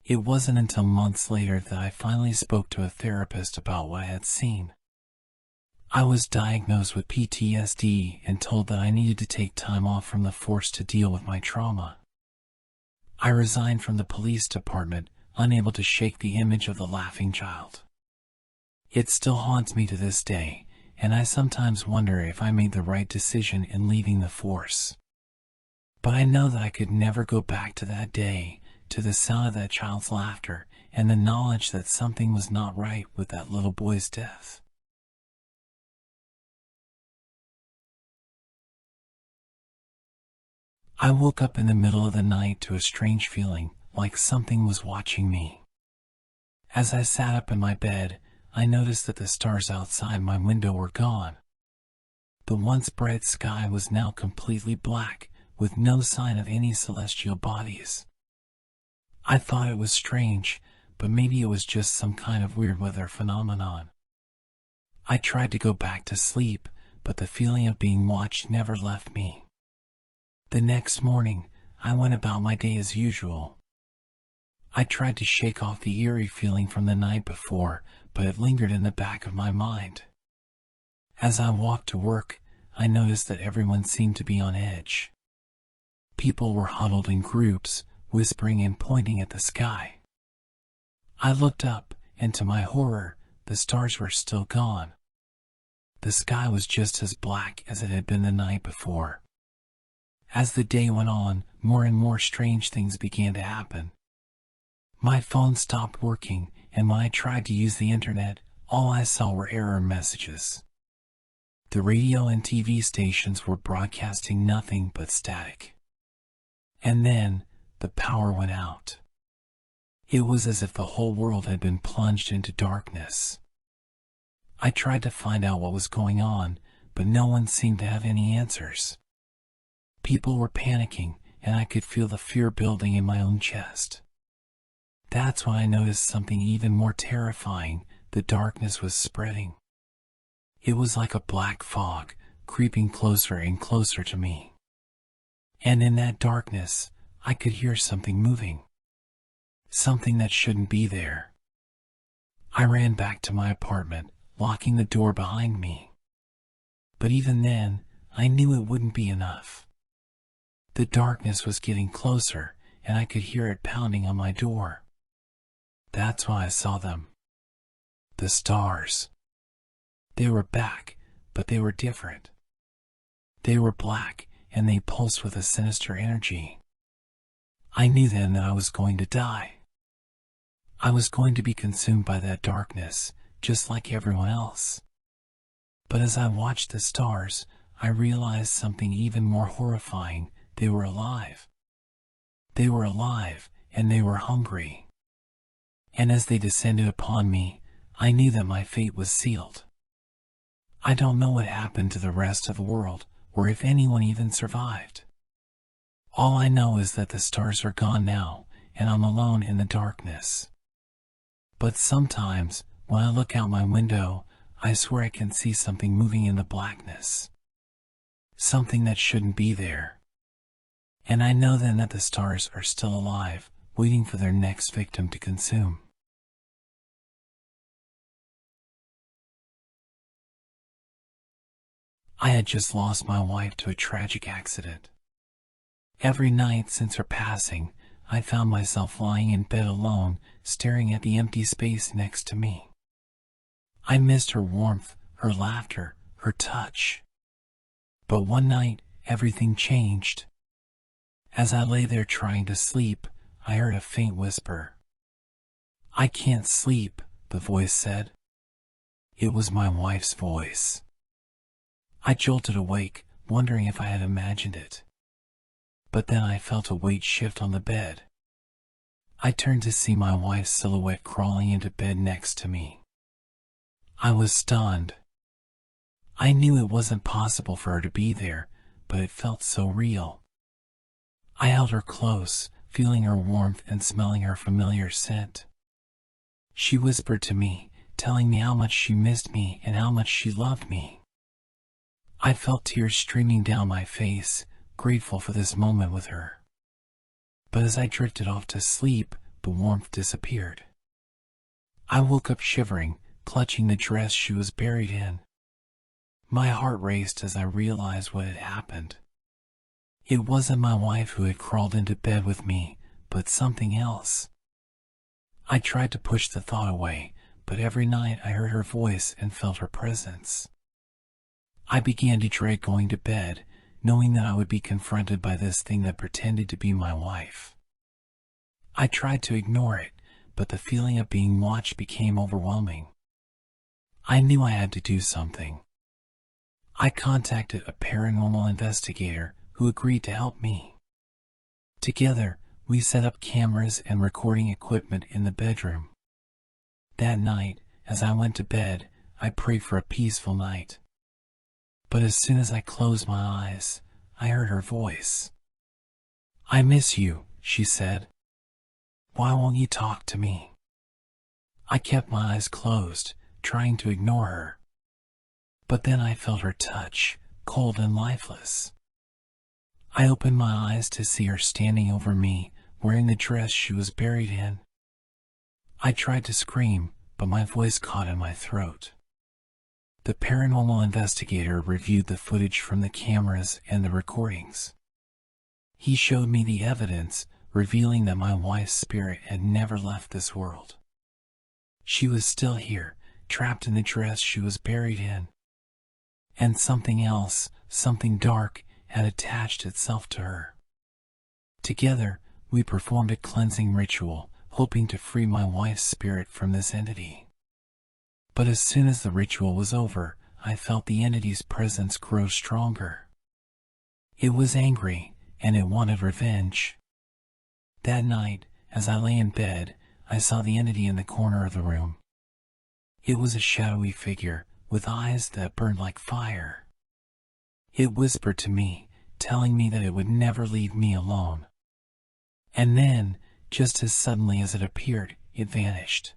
It wasn't until months later that I finally spoke to a therapist about what I had seen. I was diagnosed with PTSD and told that I needed to take time off from the force to deal with my trauma. I resigned from the police department, unable to shake the image of the laughing child. It still haunts me to this day, and I sometimes wonder if I made the right decision in leaving the force. But I know that I could never go back to that day, to the sound of that child's laughter, and the knowledge that something was not right with that little boy's death. I woke up in the middle of the night to a strange feeling, like something was watching me. As I sat up in my bed, I noticed that the stars outside my window were gone. The once bright sky was now completely black, with no sign of any celestial bodies. I thought it was strange, but maybe it was just some kind of weird weather phenomenon. I tried to go back to sleep, but the feeling of being watched never left me. The next morning, I went about my day as usual. I tried to shake off the eerie feeling from the night before, but it lingered in the back of my mind. As I walked to work, I noticed that everyone seemed to be on edge. People were huddled in groups, whispering and pointing at the sky. I looked up, and to my horror, the stars were still gone. The sky was just as black as it had been the night before. As the day went on, more and more strange things began to happen. My phone stopped working, and when I tried to use the internet, all I saw were error messages. The radio and TV stations were broadcasting nothing but static. And then, the power went out. It was as if the whole world had been plunged into darkness. I tried to find out what was going on, but no one seemed to have any answers. People were panicking, and I could feel the fear building in my own chest. That's when I noticed something even more terrifying. The darkness was spreading. It was like a black fog, creeping closer and closer to me. And in that darkness, I could hear something moving. Something that shouldn't be there. I ran back to my apartment, locking the door behind me. But even then, I knew it wouldn't be enough. The darkness was getting closer, and I could hear it pounding on my door. That's why I saw them. The stars. They were back, but they were different. They were black, and they pulsed with a sinister energy. I knew then that I was going to die. I was going to be consumed by that darkness, just like everyone else. But as I watched the stars, I realized something even more horrifying. They were alive. They were alive, and they were hungry. And as they descended upon me, I knew that my fate was sealed. I don't know what happened to the rest of the world, or if anyone even survived. All I know is that the stars are gone now, and I'm alone in the darkness. But sometimes, when I look out my window, I swear I can see something moving in the blackness. Something that shouldn't be there. And I know then that the stars are still alive, waiting for their next victim to consume. I had just lost my wife to a tragic accident. Every night since her passing, I found myself lying in bed alone, staring at the empty space next to me. I missed her warmth, her laughter, her touch. But one night, everything changed. As I lay there trying to sleep, I heard a faint whisper. "I can't sleep," the voice said. It was my wife's voice. I jolted awake, wondering if I had imagined it. But then I felt a weight shift on the bed. I turned to see my wife's silhouette crawling into bed next to me. I was stunned. I knew it wasn't possible for her to be there, but it felt so real. I held her close, feeling her warmth and smelling her familiar scent. She whispered to me, telling me how much she missed me and how much she loved me. I felt tears streaming down my face, grateful for this moment with her. But as I drifted off to sleep, the warmth disappeared. I woke up shivering, clutching the dress she was buried in. My heart raced as I realized what had happened. It wasn't my wife who had crawled into bed with me, but something else. I tried to push the thought away, but every night I heard her voice and felt her presence. I began to dread going to bed, knowing that I would be confronted by this thing that pretended to be my wife. I tried to ignore it, but the feeling of being watched became overwhelming. I knew I had to do something. I contacted a paranormal investigator who agreed to help me. Together, we set up cameras and recording equipment in the bedroom. That night, as I went to bed, I prayed for a peaceful night. But as soon as I closed my eyes, I heard her voice. "I miss you," she said. "Why won't you talk to me?" I kept my eyes closed, trying to ignore her. But then I felt her touch, cold and lifeless. I opened my eyes to see her standing over me, wearing the dress she was buried in. I tried to scream, but my voice caught in my throat. The paranormal investigator reviewed the footage from the cameras and the recordings. He showed me the evidence, revealing that my wife's spirit had never left this world. She was still here, trapped in the dress she was buried in. And something else, something dark, had attached itself to her. Together, we performed a cleansing ritual, hoping to free my wife's spirit from this entity. But as soon as the ritual was over, I felt the entity's presence grow stronger. It was angry, and it wanted revenge. That night, as I lay in bed, I saw the entity in the corner of the room. It was a shadowy figure, with eyes that burned like fire. It whispered to me, telling me that it would never leave me alone. And then, just as suddenly as it appeared, it vanished.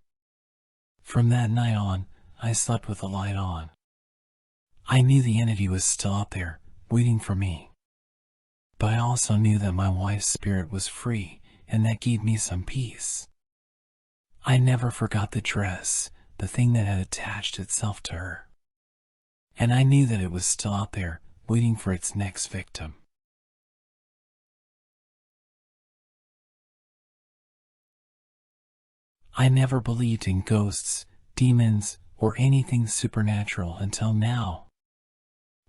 From that night on, I slept with the light on. I knew the entity was still out there, waiting for me. But I also knew that my wife's spirit was free, and that gave me some peace. I never forgot the dress, the thing that had attached itself to her. And I knew that it was still out there, waiting for its next victim. I never believed in ghosts, demons, or anything supernatural until now.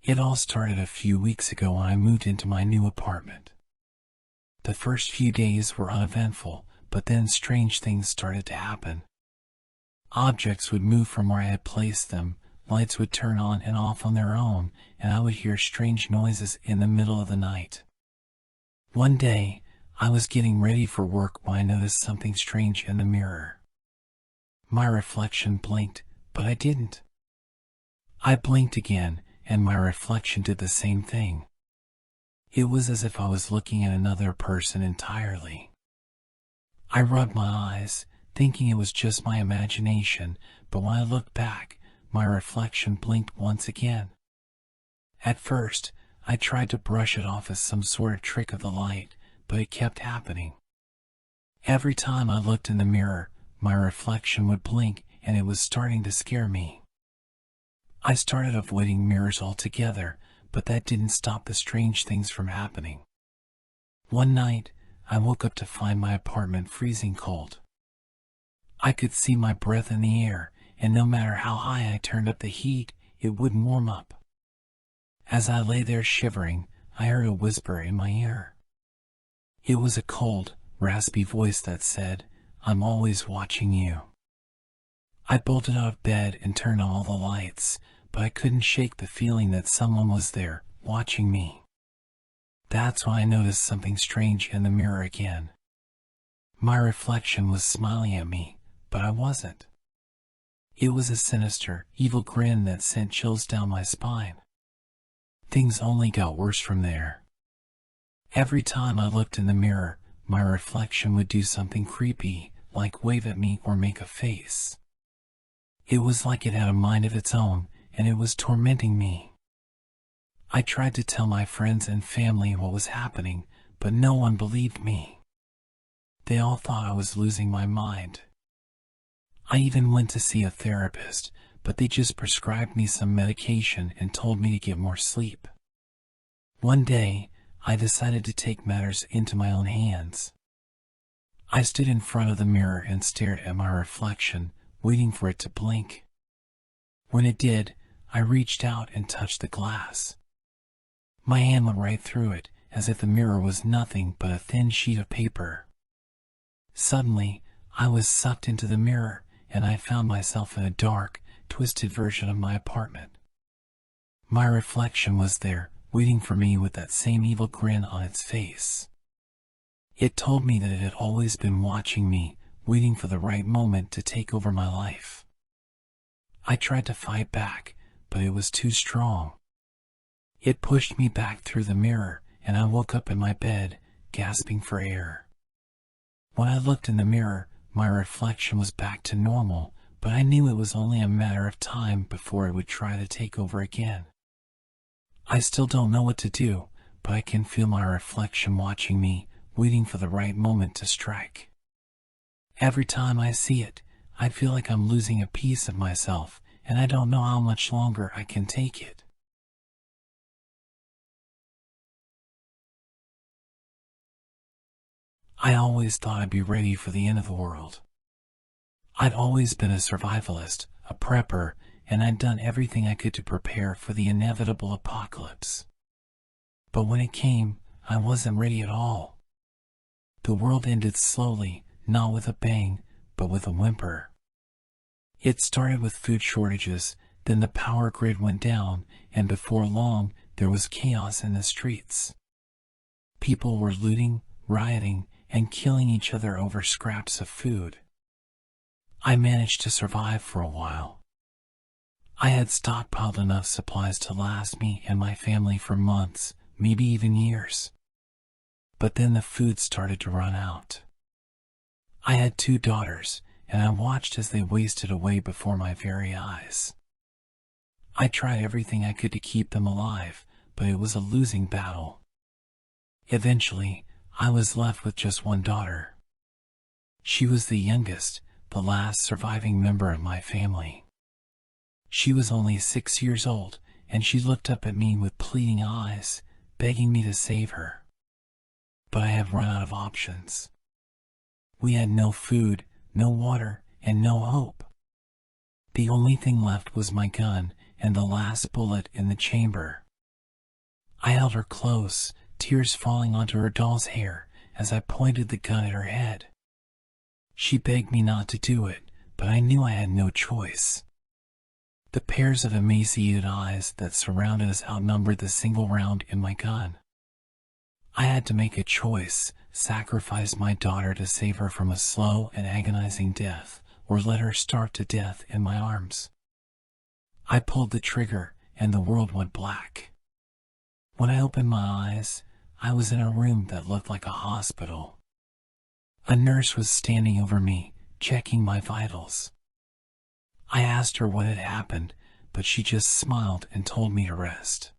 It all started a few weeks ago when I moved into my new apartment. The first few days were uneventful, but then strange things started to happen. Objects would move from where I had placed them, lights would turn on and off on their own, and I would hear strange noises in the middle of the night. One day, I was getting ready for work when I noticed something strange in the mirror. My reflection blinked, but I didn't. I blinked again, and my reflection did the same thing. It was as if I was looking at another person entirely. I rubbed my eyes, thinking it was just my imagination, but when I looked back, my reflection blinked once again. At first, I tried to brush it off as some sort of trick of the light, but it kept happening. Every time I looked in the mirror, my reflection would blink, and it was starting to scare me. I started avoiding mirrors altogether, but that didn't stop the strange things from happening. One night, I woke up to find my apartment freezing cold. I could see my breath in the air, and no matter how high I turned up the heat, it wouldn't warm up. As I lay there shivering, I heard a whisper in my ear. It was a cold, raspy voice that said, "I'm always watching you." I bolted out of bed and turned on all the lights, but I couldn't shake the feeling that someone was there, watching me. That's when I noticed something strange in the mirror again. My reflection was smiling at me, but I wasn't. It was a sinister, evil grin that sent chills down my spine. Things only got worse from there. Every time I looked in the mirror, my reflection would do something creepy, like wave at me or make a face. It was like it had a mind of its own, and it was tormenting me. I tried to tell my friends and family what was happening, but no one believed me. They all thought I was losing my mind. I even went to see a therapist, but they just prescribed me some medication and told me to get more sleep. One day, I decided to take matters into my own hands. I stood in front of the mirror and stared at my reflection, waiting for it to blink. When it did, I reached out and touched the glass. My hand went right through it, as if the mirror was nothing but a thin sheet of paper. Suddenly, I was sucked into the mirror, and I found myself in a dark, twisted version of my apartment. My reflection was there, waiting for me with that same evil grin on its face. It told me that it had always been watching me, waiting for the right moment to take over my life. I tried to fight back, but it was too strong. It pushed me back through the mirror, and I woke up in my bed, gasping for air. When I looked in the mirror, my reflection was back to normal, but I knew it was only a matter of time before it would try to take over again. I still don't know what to do, but I can feel my reflection watching me, waiting for the right moment to strike. Every time I see it, I feel like I'm losing a piece of myself, and I don't know how much longer I can take it. I always thought I'd be ready for the end of the world. I'd always been a survivalist, a prepper, and I'd done everything I could to prepare for the inevitable apocalypse. But when it came, I wasn't ready at all. The world ended slowly, not with a bang, but with a whimper. It started with food shortages, then the power grid went down, and before long, there was chaos in the streets. People were looting, rioting, and killing each other over scraps of food. I managed to survive for a while. I had stockpiled enough supplies to last me and my family for months, maybe even years. But then the food started to run out. I had 2 daughters, and I watched as they wasted away before my very eyes. I tried everything I could to keep them alive, but it was a losing battle. Eventually, I was left with just 1 daughter. She was the youngest, the last surviving member of my family. She was only 6 years old, and she looked up at me with pleading eyes, begging me to save her. But I had run out of options. We had no food, no water, and no hope. The only thing left was my gun and the last bullet in the chamber. I held her close, tears falling onto her doll's hair as I pointed the gun at her head. She begged me not to do it, but I knew I had no choice. The pairs of emaciated eyes that surrounded us outnumbered the single round in my gun. I had to make a choice, sacrifice my daughter to save her from a slow and agonizing death, or let her starve to death in my arms. I pulled the trigger, and the world went black. When I opened my eyes, I was in a room that looked like a hospital. A nurse was standing over me, checking my vitals. I asked her what had happened, but she just smiled and told me to rest.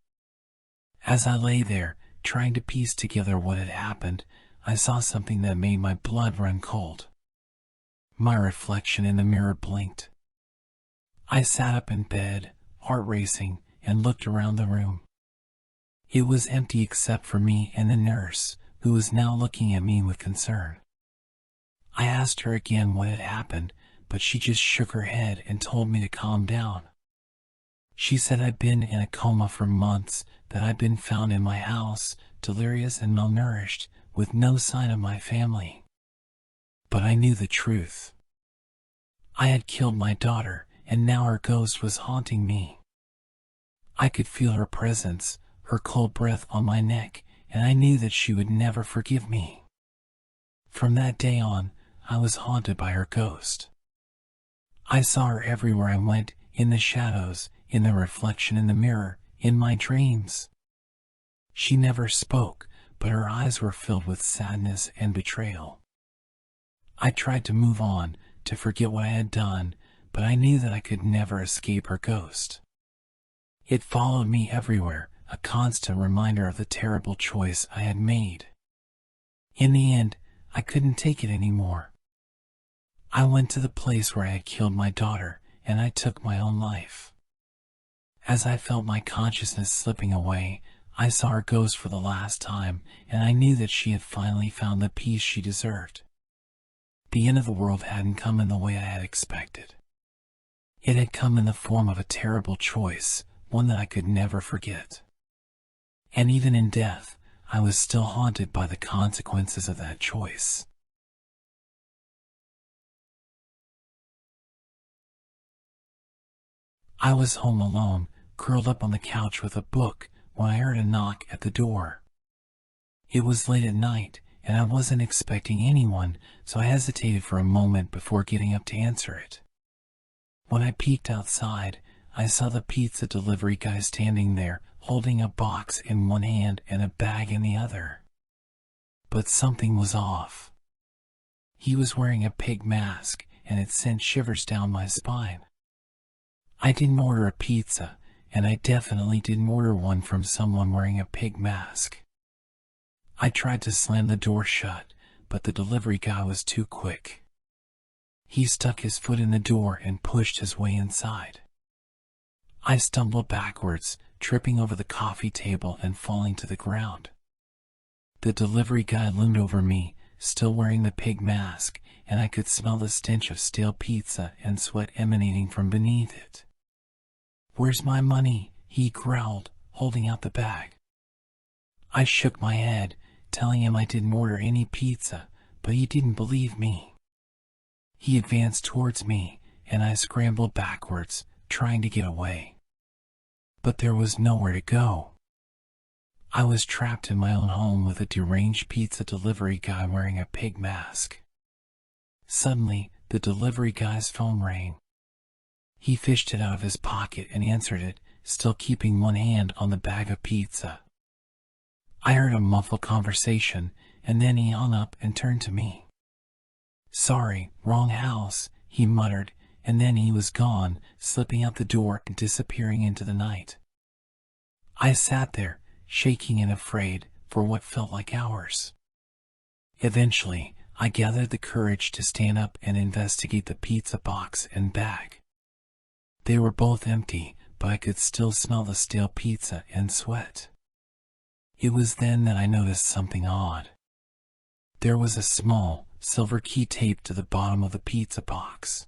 As I lay there, trying to piece together what had happened, I saw something that made my blood run cold. My reflection in the mirror blinked. I sat up in bed, heart racing, and looked around the room. It was empty except for me and the nurse, who was now looking at me with concern. I asked her again what had happened, but she just shook her head and told me to calm down. She said I'd been in a coma for months, that I'd been found in my house, delirious and malnourished, with no sign of my family. But I knew the truth. I had killed my daughter, and now her ghost was haunting me. I could feel her presence, her cold breath on my neck, and I knew that she would never forgive me. From that day on, I was haunted by her ghost. I saw her everywhere I went, in the shadows, in the reflection in the mirror, in my dreams. She never spoke, but her eyes were filled with sadness and betrayal. I tried to move on, to forget what I had done, but I knew that I could never escape her ghost. It followed me everywhere, a constant reminder of the terrible choice I had made. In the end, I couldn't take it anymore. I went to the place where I had killed my daughter, and I took my own life. As I felt my consciousness slipping away, I saw her ghost for the last time, and I knew that she had finally found the peace she deserved. The end of the world hadn't come in the way I had expected. It had come in the form of a terrible choice, one that I could never forget. And even in death, I was still haunted by the consequences of that choice. I was home alone, curled up on the couch with a book, when I heard a knock at the door. It was late at night, and I wasn't expecting anyone, so I hesitated for a moment before getting up to answer it. When I peeked outside, I saw the pizza delivery guy standing there, holding a box in one hand and a bag in the other. But something was off. He was wearing a pig mask, and it sent shivers down my spine. I didn't order a pizza, and I definitely didn't order one from someone wearing a pig mask. I tried to slam the door shut, but the delivery guy was too quick. He stuck his foot in the door and pushed his way inside. I stumbled backwards, tripping over the coffee table and falling to the ground. The delivery guy loomed over me, still wearing the pig mask, and I could smell the stench of stale pizza and sweat emanating from beneath it. "Where's my money?" he growled, holding out the bag. I shook my head, telling him I didn't order any pizza, but he didn't believe me. He advanced towards me, and I scrambled backwards, trying to get away. But there was nowhere to go. I was trapped in my own home with a deranged pizza delivery guy wearing a pig mask. Suddenly, the delivery guy's phone rang. He fished it out of his pocket and answered it, still keeping one hand on the bag of pizza. I heard a muffled conversation, and then he hung up and turned to me. "Sorry, wrong house," he muttered, and then he was gone, slipping out the door and disappearing into the night. I sat there, shaking and afraid, for what felt like hours. Eventually, I gathered the courage to stand up and investigate the pizza box and bag. They were both empty, but I could still smell the stale pizza and sweat. It was then that I noticed something odd. There was a small, silver key taped to the bottom of the pizza box.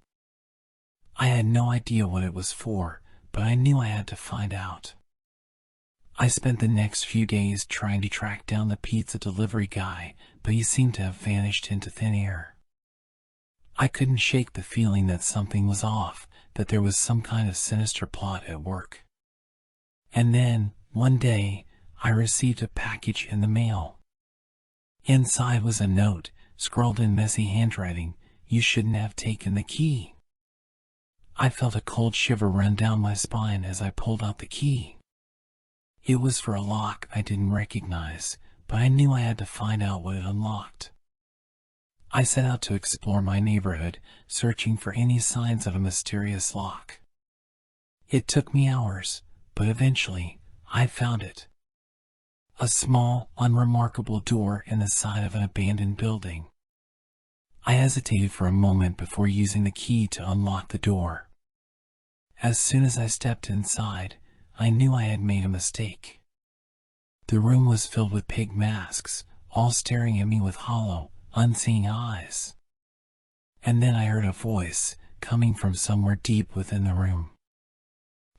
I had no idea what it was for, but I knew I had to find out. I spent the next few days trying to track down the pizza delivery guy, but he seemed to have vanished into thin air. I couldn't shake the feeling that something was off, that there was some kind of sinister plot at work. And then, one day, I received a package in the mail. Inside was a note, scrawled in messy handwriting: "You shouldn't have taken the key." I felt a cold shiver run down my spine as I pulled out the key. It was for a lock I didn't recognize, but I knew I had to find out what it unlocked. I set out to explore my neighborhood, searching for any signs of a mysterious lock. It took me hours, but eventually, I found it. A small, unremarkable door in the side of an abandoned building. I hesitated for a moment before using the key to unlock the door. As soon as I stepped inside, I knew I had made a mistake. The room was filled with pig masks, all staring at me with hollow, unseeing eyes. And then I heard a voice, coming from somewhere deep within the room.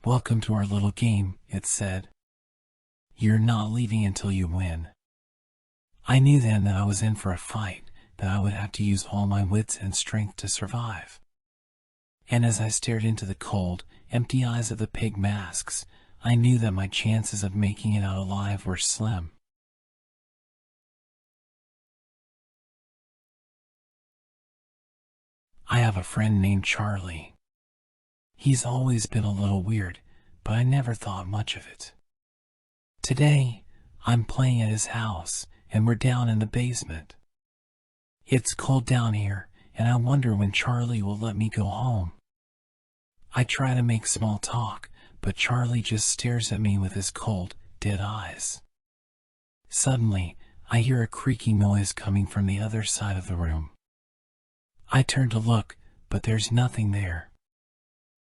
"Welcome to our little game," it said. "You're not leaving until you win." I knew then that I was in for a fight, that I would have to use all my wits and strength to survive. And as I stared into the cold, empty eyes of the pig masks, I knew that my chances of making it out alive were slim. I have a friend named Charlie. He's always been a little weird, but I never thought much of it. Today, I'm playing at his house, and we're down in the basement. It's cold down here, and I wonder when Charlie will let me go home. I try to make small talk, but Charlie just stares at me with his cold, dead eyes. Suddenly, I hear a creaking noise coming from the other side of the room. I turn to look, but there's nothing there.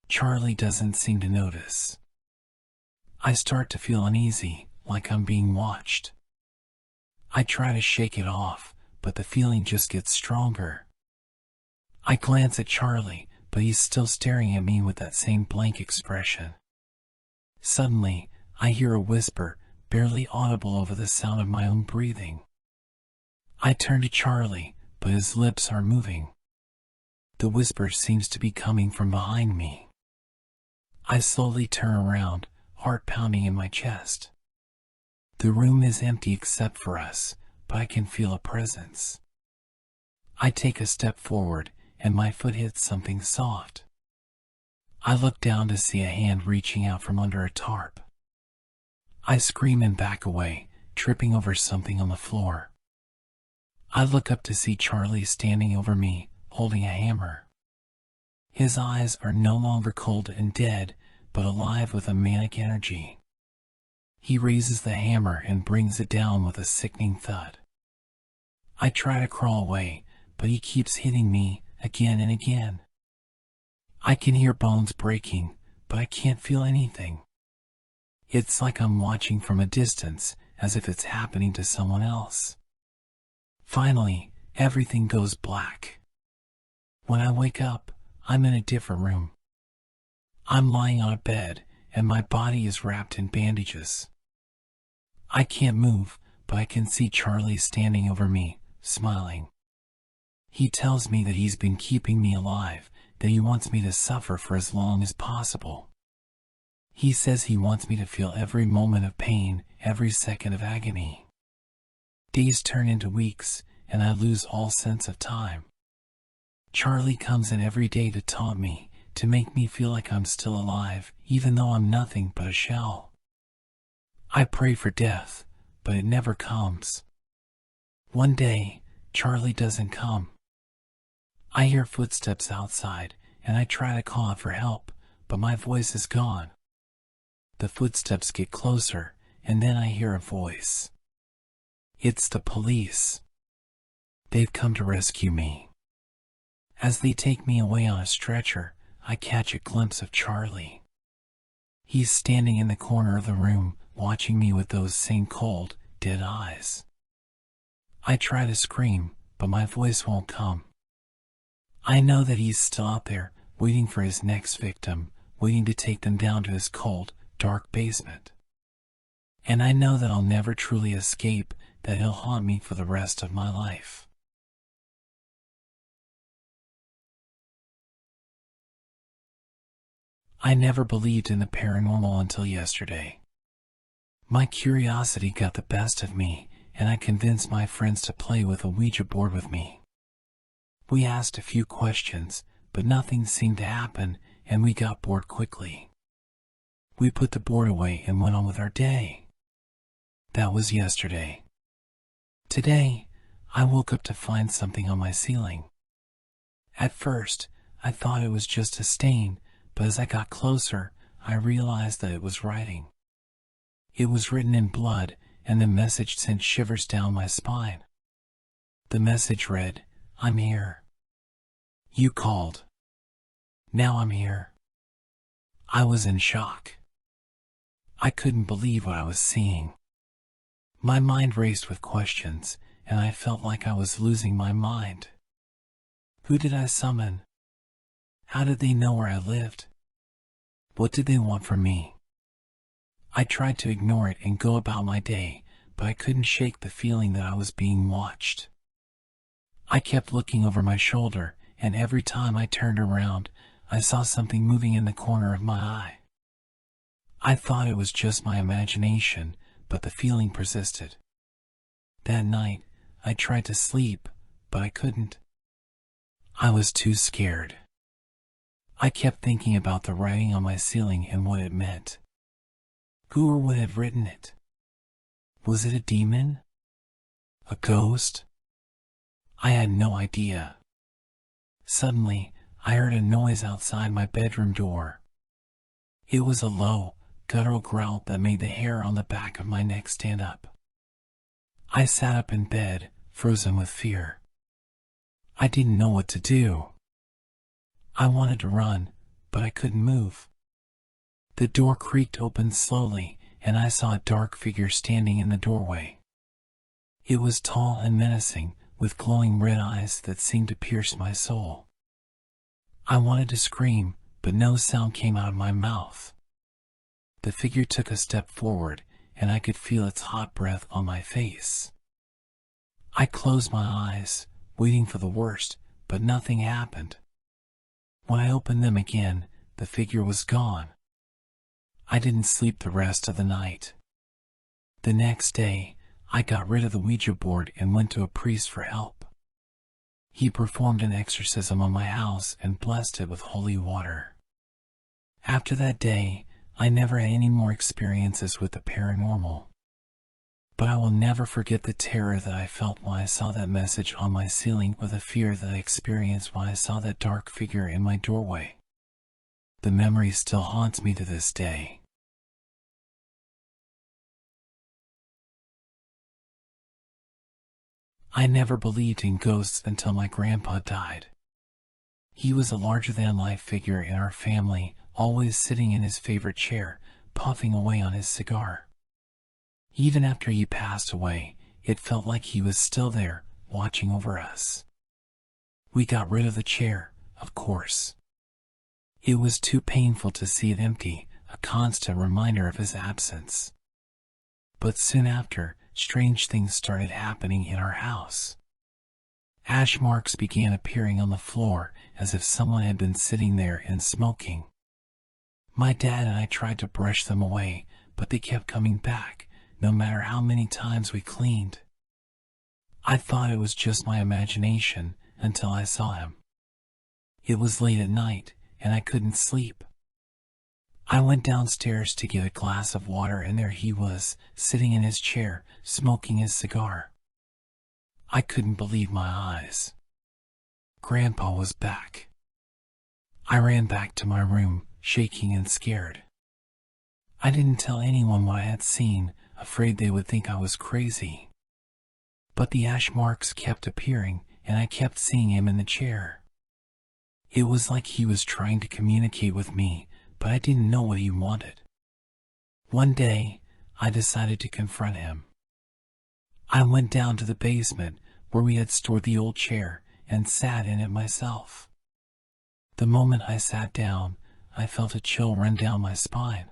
Charlie doesn't seem to notice. I start to feel uneasy, like I'm being watched. I try to shake it off, but the feeling just gets stronger. I glance at Charlie, but he's still staring at me with that same blank expression. Suddenly, I hear a whisper, barely audible over the sound of my own breathing. I turn to Charlie, but his lips are moving. The whisper seems to be coming from behind me. I slowly turn around, heart pounding in my chest. The room is empty except for us, but I can feel a presence. I take a step forward, and my foot hits something soft. I look down to see a hand reaching out from under a tarp. I scream and back away, tripping over something on the floor. I look up to see Charlie standing over me, holding a hammer. His eyes are no longer cold and dead, but alive with a manic energy. He raises the hammer and brings it down with a sickening thud. I try to crawl away, but he keeps hitting me again and again. I can hear bones breaking, but I can't feel anything. It's like I'm watching from a distance, as if it's happening to someone else. Finally, everything goes black. When I wake up, I'm in a different room. I'm lying on a bed, and my body is wrapped in bandages. I can't move, but I can see Charlie standing over me, smiling. He tells me that he's been keeping me alive, that he wants me to suffer for as long as possible. He says he wants me to feel every moment of pain, every second of agony. Days turn into weeks, and I lose all sense of time. Charlie comes in every day to taunt me, to make me feel like I'm still alive, even though I'm nothing but a shell. I pray for death, but it never comes. One day, Charlie doesn't come. I hear footsteps outside, and I try to call out for help, but my voice is gone. The footsteps get closer, and then I hear a voice. It's the police. They've come to rescue me. As they take me away on a stretcher, I catch a glimpse of Charlie. He's standing in the corner of the room, watching me with those same cold, dead eyes. I try to scream, but my voice won't come. I know that he's still out there, waiting for his next victim, waiting to take them down to his cold, dark basement. And I know that I'll never truly escape, that he'll haunt me for the rest of my life. I never believed in the paranormal until yesterday. My curiosity got the best of me, and I convinced my friends to play with a Ouija board with me. We asked a few questions, but nothing seemed to happen, and we got bored quickly. We put the board away and went on with our day. That was yesterday. Today, I woke up to find something on my ceiling. At first, I thought it was just a stain, but as I got closer, I realized that it was writing. It was written in blood, and the message sent shivers down my spine. The message read, "I'm here. You called. Now I'm here." I was in shock. I couldn't believe what I was seeing. My mind raced with questions, and I felt like I was losing my mind. Who did I summon? How did they know where I lived? What did they want from me? I tried to ignore it and go about my day, but I couldn't shake the feeling that I was being watched. I kept looking over my shoulder, and every time I turned around, I saw something moving in the corner of my eye. I thought it was just my imagination, but the feeling persisted. That night, I tried to sleep, but I couldn't. I was too scared. I kept thinking about the writing on my ceiling and what it meant. Who or what had written it? Was it a demon? A ghost? I had no idea. Suddenly, I heard a noise outside my bedroom door. It was a low, guttural growl that made the hair on the back of my neck stand up. I sat up in bed, frozen with fear. I didn't know what to do. I wanted to run, but I couldn't move. The door creaked open slowly, and I saw a dark figure standing in the doorway. It was tall and menacing, with glowing red eyes that seemed to pierce my soul. I wanted to scream, but no sound came out of my mouth. The figure took a step forward, and I could feel its hot breath on my face. I closed my eyes, waiting for the worst, but nothing happened. When I opened them again, the figure was gone. I didn't sleep the rest of the night. The next day, I got rid of the Ouija board and went to a priest for help. He performed an exorcism on my house and blessed it with holy water. After that day, I never had any more experiences with the paranormal. But I will never forget the terror that I felt when I saw that message on my ceiling, or the fear that I experienced when I saw that dark figure in my doorway. The memory still haunts me to this day. I never believed in ghosts until my grandpa died. He was a larger-than-life figure in our family, always sitting in his favorite chair, puffing away on his cigar. Even after he passed away, it felt like he was still there, watching over us. We got rid of the chair, of course. It was too painful to see it empty, a constant reminder of his absence. But soon after, strange things started happening in our house. Ash marks began appearing on the floor, as if someone had been sitting there and smoking. My dad and I tried to brush them away, but they kept coming back, no matter how many times we cleaned. I thought it was just my imagination, until I saw him. It was late at night, and I couldn't sleep. I went downstairs to get a glass of water, and there he was, sitting in his chair, smoking his cigar. I couldn't believe my eyes. Grandpa was back. I ran back to my room, shaking and scared. I didn't tell anyone what I had seen, afraid they would think I was crazy. But the ash marks kept appearing, and I kept seeing him in the chair. It was like he was trying to communicate with me, but I didn't know what he wanted. One day, I decided to confront him. I went down to the basement, where we had stored the old chair, and sat in it myself. The moment I sat down, I felt a chill run down my spine.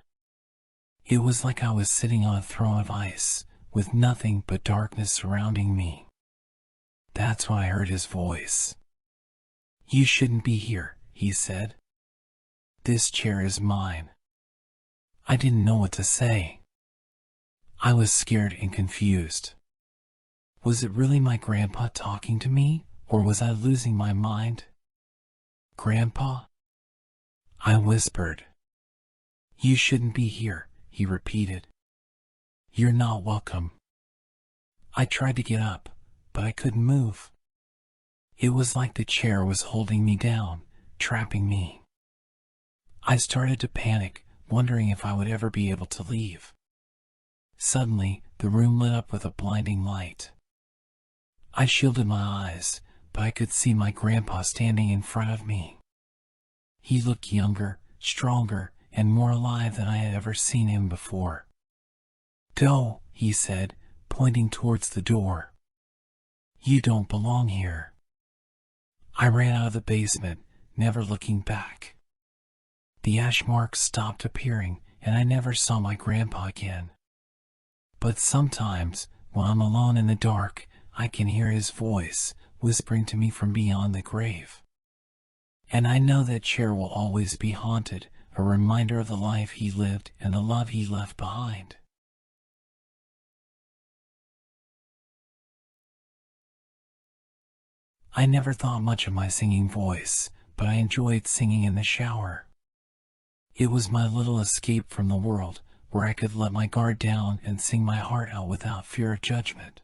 It was like I was sitting on a throne of ice, with nothing but darkness surrounding me. That's when I heard his voice. "You shouldn't be here," he said. "This chair is mine." I didn't know what to say. I was scared and confused. Was it really my grandpa talking to me, or was I losing my mind? "Grandpa?" I whispered. "You shouldn't be here," he repeated. "You're not welcome." I tried to get up, but I couldn't move. It was like the chair was holding me down, trapping me. I started to panic, wondering if I would ever be able to leave. Suddenly, the room lit up with a blinding light. I shielded my eyes, but I could see my grandpa standing in front of me. He looked younger, stronger, and more alive than I had ever seen him before. "Go," he said, pointing towards the door. "You don't belong here." I ran out of the basement, never looking back. The ash marks stopped appearing, and I never saw my grandpa again. But sometimes, when I'm alone in the dark, I can hear his voice, whispering to me from beyond the grave. And I know that chair will always be haunted, a reminder of the life he lived and the love he left behind. I never thought much of my singing voice, but I enjoyed singing in the shower. It was my little escape from the world, where I could let my guard down and sing my heart out without fear of judgment.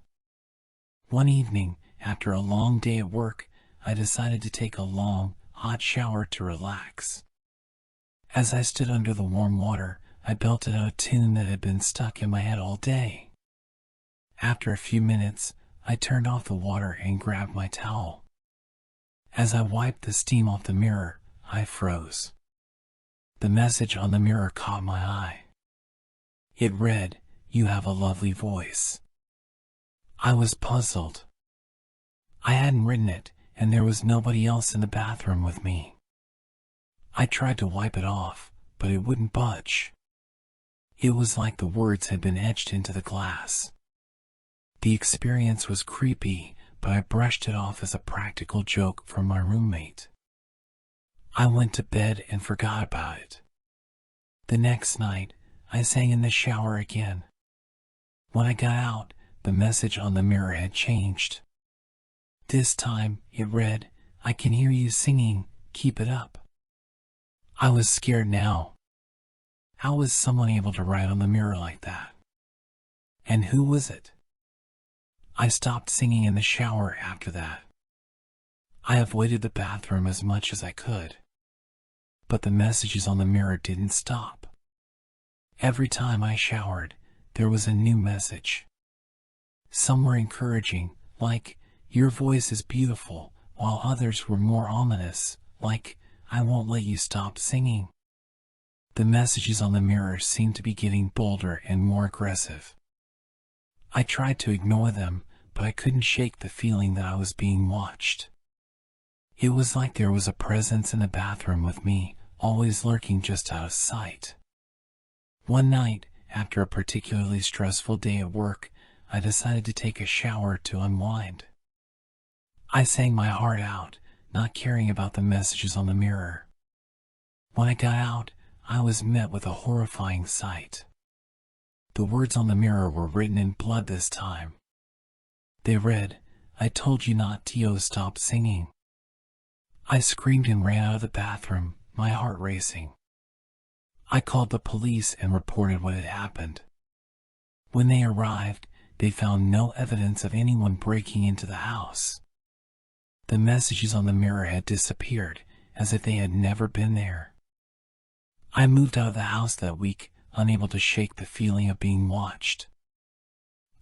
One evening, after a long day at work, I decided to take a long, hot shower to relax. As I stood under the warm water, I belted out a tune that had been stuck in my head all day. After a few minutes, I turned off the water and grabbed my towel. As I wiped the steam off the mirror, I froze. The message on the mirror caught my eye. It read, "You have a lovely voice." I was puzzled. I hadn't written it, and there was nobody else in the bathroom with me. I tried to wipe it off, but it wouldn't budge. It was like the words had been etched into the glass. The experience was creepy, but I brushed it off as a practical joke from my roommate. I went to bed and forgot about it. The next night, I sang in the shower again. When I got out, the message on the mirror had changed. This time, it read, "I can hear you singing, keep it up." I was scared now. How was someone able to write on the mirror like that? And who was it? I stopped singing in the shower after that. I avoided the bathroom as much as I could. But the messages on the mirror didn't stop. Every time I showered, there was a new message. Some were encouraging, like, Your voice is beautiful, while others were more ominous, like, I won't let you stop singing. The messages on the mirror seemed to be getting bolder and more aggressive. I tried to ignore them, but I couldn't shake the feeling that I was being watched. It was like there was a presence in the bathroom with me, always lurking just out of sight. One night, after a particularly stressful day at work, I decided to take a shower to unwind. I sang my heart out, not caring about the messages on the mirror. When I got out, I was met with a horrifying sight. The words on the mirror were written in blood this time. They read, I told you not to stop singing. I screamed and ran out of the bathroom, my heart racing. I called the police and reported what had happened. When they arrived, they found no evidence of anyone breaking into the house. The messages on the mirror had disappeared, as if they had never been there. I moved out of the house that week, unable to shake the feeling of being watched.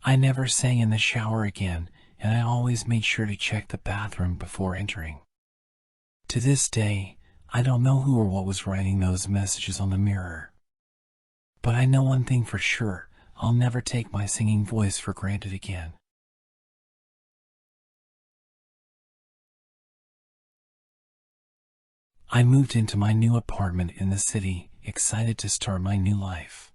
I never sang in the shower again, and I always made sure to check the bathroom before entering. To this day, I don't know who or what was writing those messages on the mirror. But I know one thing for sure, I'll never take my singing voice for granted again. I moved into my new apartment in the city, excited to start my new life.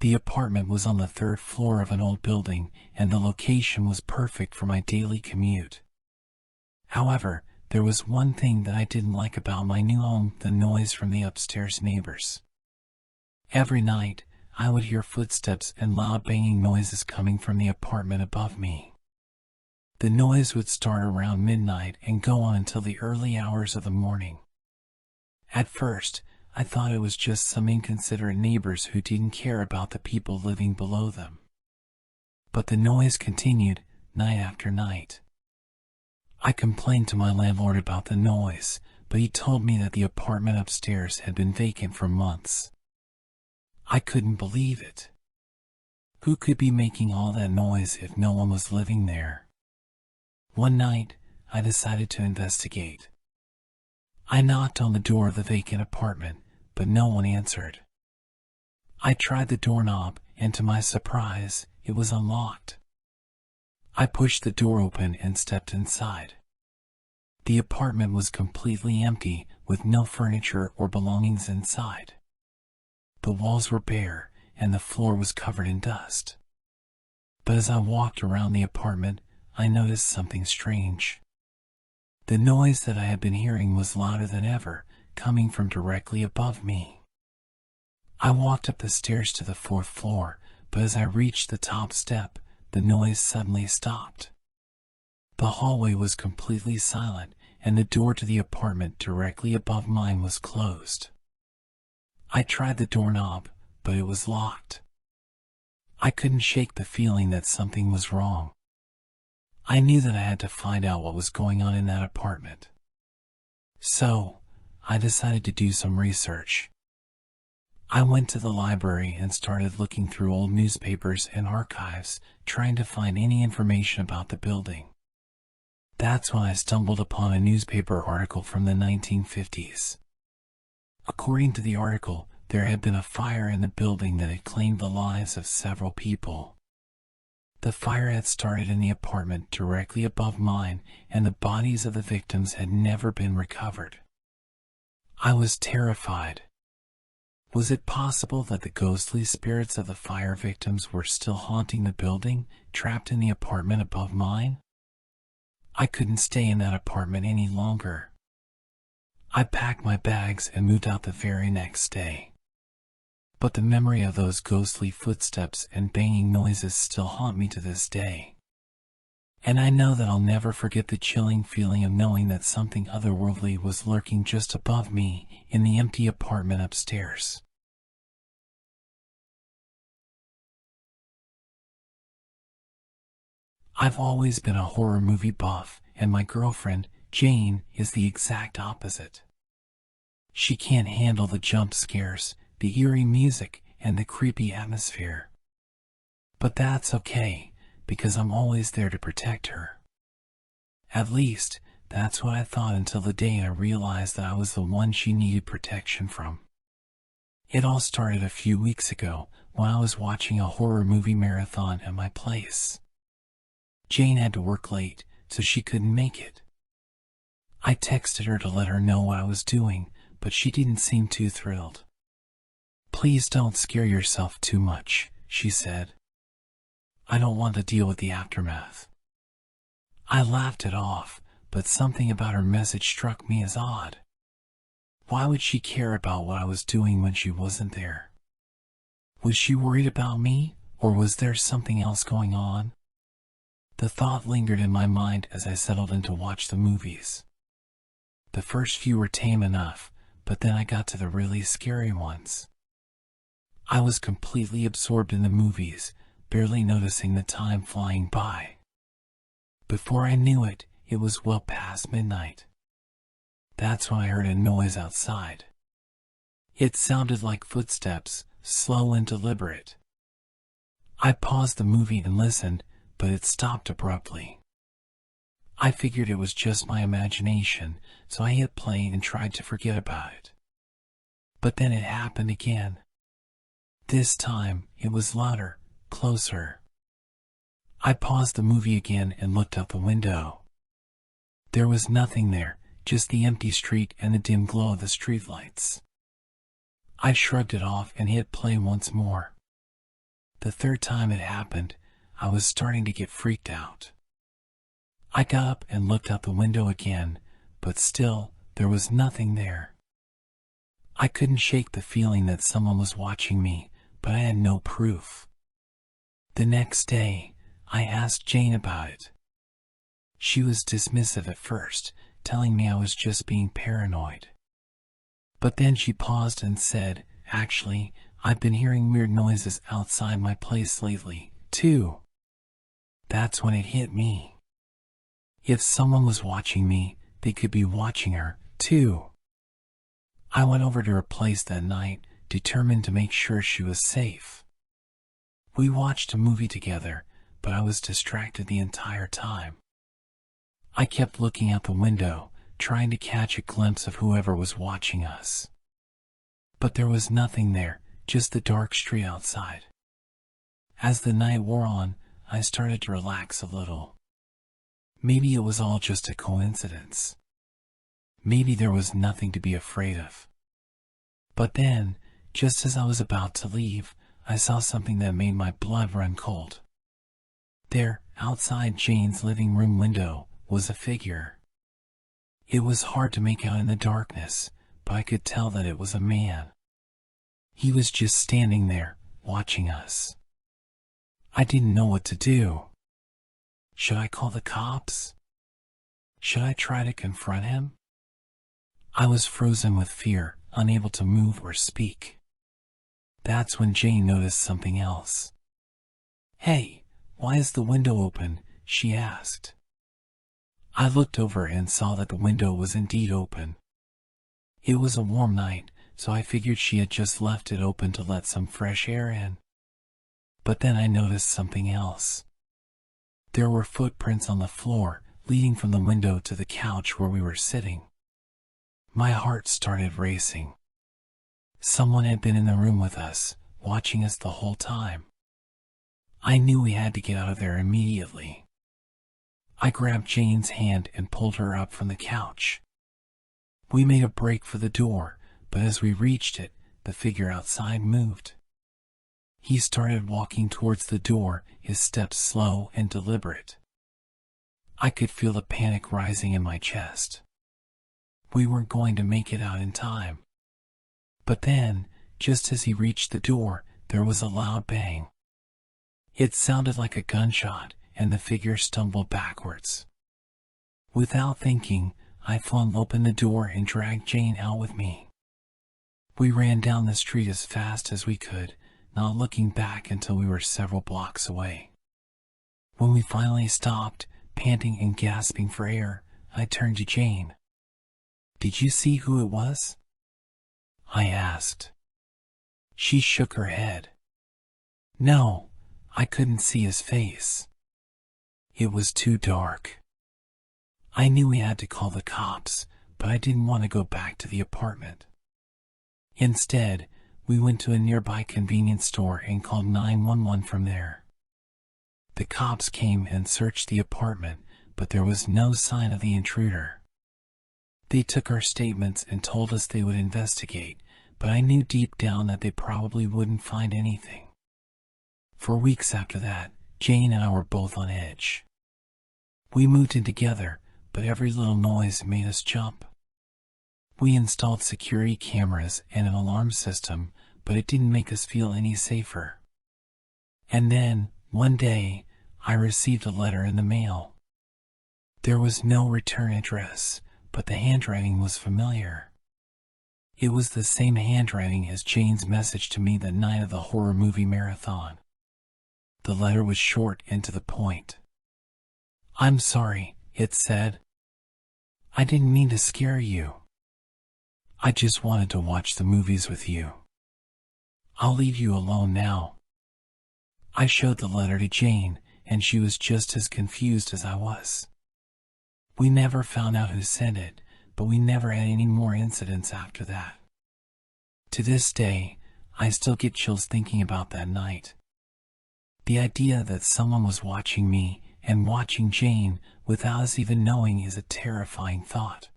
The apartment was on the 3rd floor of an old building, and the location was perfect for my daily commute. However, there was one thing that I didn't like about my new home, the noise from the upstairs neighbors. Every night, I would hear footsteps and loud banging noises coming from the apartment above me. The noise would start around midnight and go on until the early hours of the morning. At first, I thought it was just some inconsiderate neighbors who didn't care about the people living below them. But the noise continued, night after night. I complained to my landlord about the noise, but he told me that the apartment upstairs had been vacant for months. I couldn't believe it. Who could be making all that noise if no one was living there? One night, I decided to investigate. I knocked on the door of the vacant apartment, but no one answered. I tried the doorknob, and to my surprise, it was unlocked. I pushed the door open and stepped inside. The apartment was completely empty, with no furniture or belongings inside. The walls were bare, and the floor was covered in dust. But as I walked around the apartment, I noticed something strange. The noise that I had been hearing was louder than ever, coming from directly above me. I walked up the stairs to the 4th floor, but as I reached the top step, the noise suddenly stopped. The hallway was completely silent, and the door to the apartment directly above mine was closed. I tried the doorknob, but it was locked. I couldn't shake the feeling that something was wrong. I knew that I had to find out what was going on in that apartment. So, I decided to do some research. I went to the library and started looking through old newspapers and archives, trying to find any information about the building. That's when I stumbled upon a newspaper article from the 1950s. According to the article, there had been a fire in the building that had claimed the lives of several people. The fire had started in the apartment directly above mine, and the bodies of the victims had never been recovered. I was terrified. Was it possible that the ghostly spirits of the fire victims were still haunting the building, trapped in the apartment above mine? I couldn't stay in that apartment any longer. I packed my bags and moved out the very next day. But the memory of those ghostly footsteps and banging noises still haunt me to this day. And I know that I'll never forget the chilling feeling of knowing that something otherworldly was lurking just above me in the empty apartment upstairs. I've always been a horror movie buff, and my girlfriend, Jane, is the exact opposite. She can't handle the jump scares, the eerie music, and the creepy atmosphere. But that's okay, because I'm always there to protect her. At least, that's what I thought until the day I realized that I was the one she needed protection from. It all started a few weeks ago when I was watching a horror movie marathon at my place. Jane had to work late, so she couldn't make it. I texted her to let her know what I was doing, but she didn't seem too thrilled. "Please don't scare yourself too much," she said. "I don't want to deal with the aftermath." I laughed it off, but something about her message struck me as odd. Why would she care about what I was doing when she wasn't there? Was she worried about me, or was there something else going on? The thought lingered in my mind as I settled in to watch the movies. The first few were tame enough, but then I got to the really scary ones. I was completely absorbed in the movies, barely noticing the time flying by. Before I knew it, it was well past midnight. That's when I heard a noise outside. It sounded like footsteps, slow and deliberate. I paused the movie and listened, but it stopped abruptly. I figured it was just my imagination, so I hit play and tried to forget about it. But then it happened again. This time, it was louder, closer. I paused the movie again and looked out the window. There was nothing there, just the empty street and the dim glow of the streetlights. I shrugged it off and hit play once more. The third time it happened, I was starting to get freaked out. I got up and looked out the window again, but still, there was nothing there. I couldn't shake the feeling that someone was watching me, but I had no proof. The next day, I asked Jane about it. She was dismissive at first, telling me I was just being paranoid. But then she paused and said, "Actually, I've been hearing weird noises outside my place lately, too." That's when it hit me. If someone was watching me, they could be watching her, too. I went over to her place that night, determined to make sure she was safe. We watched a movie together, but I was distracted the entire time. I kept looking out the window, trying to catch a glimpse of whoever was watching us. But there was nothing there, just the dark street outside. As the night wore on, I started to relax a little. Maybe it was all just a coincidence. Maybe there was nothing to be afraid of. But then, just as I was about to leave, I saw something that made my blood run cold. There, outside Jane's living room window, was a figure. It was hard to make out in the darkness, but I could tell that it was a man. He was just standing there, watching us. I didn't know what to do. Should I call the cops? Should I try to confront him? I was frozen with fear, unable to move or speak. That's when Jane noticed something else. "Hey, why is the window open?" she asked. I looked over and saw that the window was indeed open. It was a warm night, so I figured she had just left it open to let some fresh air in. But then I noticed something else. There were footprints on the floor, leading from the window to the couch where we were sitting. My heart started racing. Someone had been in the room with us, watching us the whole time. I knew we had to get out of there immediately. I grabbed Jane's hand and pulled her up from the couch. We made a break for the door, but as we reached it, the figure outside moved. He started walking towards the door, his steps slow and deliberate. I could feel the panic rising in my chest. We weren't going to make it out in time. But then, just as he reached the door, there was a loud bang. It sounded like a gunshot, and the figure stumbled backwards. Without thinking, I flung open the door and dragged Jane out with me. We ran down the street as fast as we could, not looking back until we were several blocks away. When we finally stopped, panting and gasping for air, I turned to Jane. "Did you see who it was?" I asked. She shook her head. "No, I couldn't see his face. It was too dark." I knew we had to call the cops, but I didn't want to go back to the apartment. Instead, we went to a nearby convenience store and called 911 from there. The cops came and searched the apartment, but there was no sign of the intruder. They took our statements and told us they would investigate, but I knew deep down that they probably wouldn't find anything. For weeks after that, Jane and I were both on edge. We moved in together, but every little noise made us jump. We installed security cameras and an alarm system, but it didn't make us feel any safer. And then, one day, I received a letter in the mail. There was no return address, but the handwriting was familiar. It was the same handwriting as Jane's message to me the night of the horror movie marathon. The letter was short and to the point. "I'm sorry," it said. "I didn't mean to scare you. I just wanted to watch the movies with you. I'll leave you alone now." I showed the letter to Jane, and she was just as confused as I was. We never found out who sent it, but we never had any more incidents after that. To this day, I still get chills thinking about that night. The idea that someone was watching me and watching Jane without us even knowing is a terrifying thought.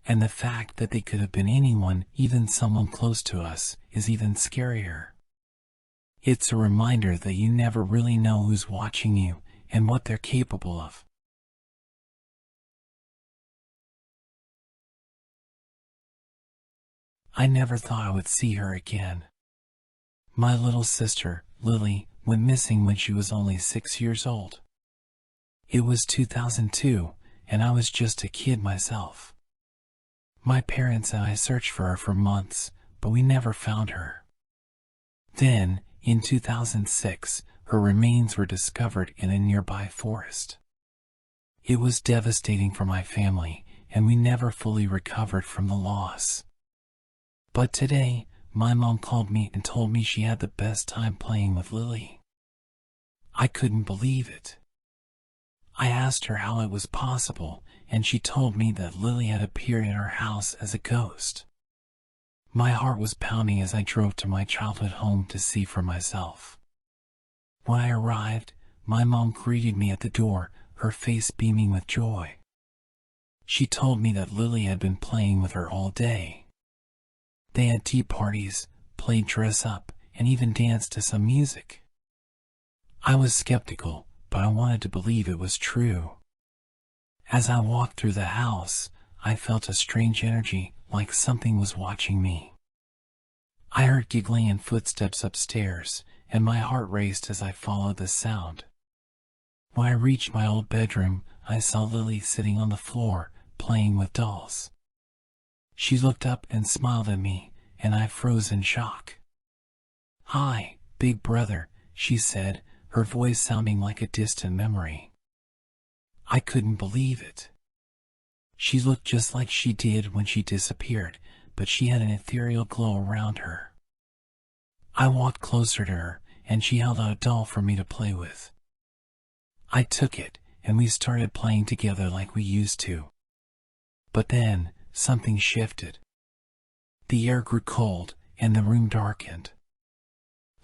And the fact that they could have been anyone, even someone close to us, is even scarier. It's a reminder that you never really know who's watching you and what they're capable of. I never thought I would see her again. My little sister, Lily, went missing when she was only 6 years old. It was 2002, and I was just a kid myself. My parents and I searched for her for months, but we never found her. Then, in 2006, her remains were discovered in a nearby forest. It was devastating for my family, and we never fully recovered from the loss. But today, my mom called me and told me she had the best time playing with Lily. I couldn't believe it. I asked her how it was possible, and she told me that Lily had appeared in our house as a ghost. My heart was pounding as I drove to my childhood home to see for myself. When I arrived, my mom greeted me at the door, her face beaming with joy. She told me that Lily had been playing with her all day. They had tea parties, played dress up, and even danced to some music. I was skeptical, but I wanted to believe it was true. As I walked through the house, I felt a strange energy, like something was watching me. I heard giggling and footsteps upstairs, and my heart raced as I followed the sound. When I reached my old bedroom, I saw Lily sitting on the floor, playing with dolls. She looked up and smiled at me, and I froze in shock. "Hi, big brother," she said, her voice sounding like a distant memory. I couldn't believe it. She looked just like she did when she disappeared, but she had an ethereal glow around her. I walked closer to her, and she held out a doll for me to play with. I took it, and we started playing together like we used to. But then, something shifted. The air grew cold, and the room darkened.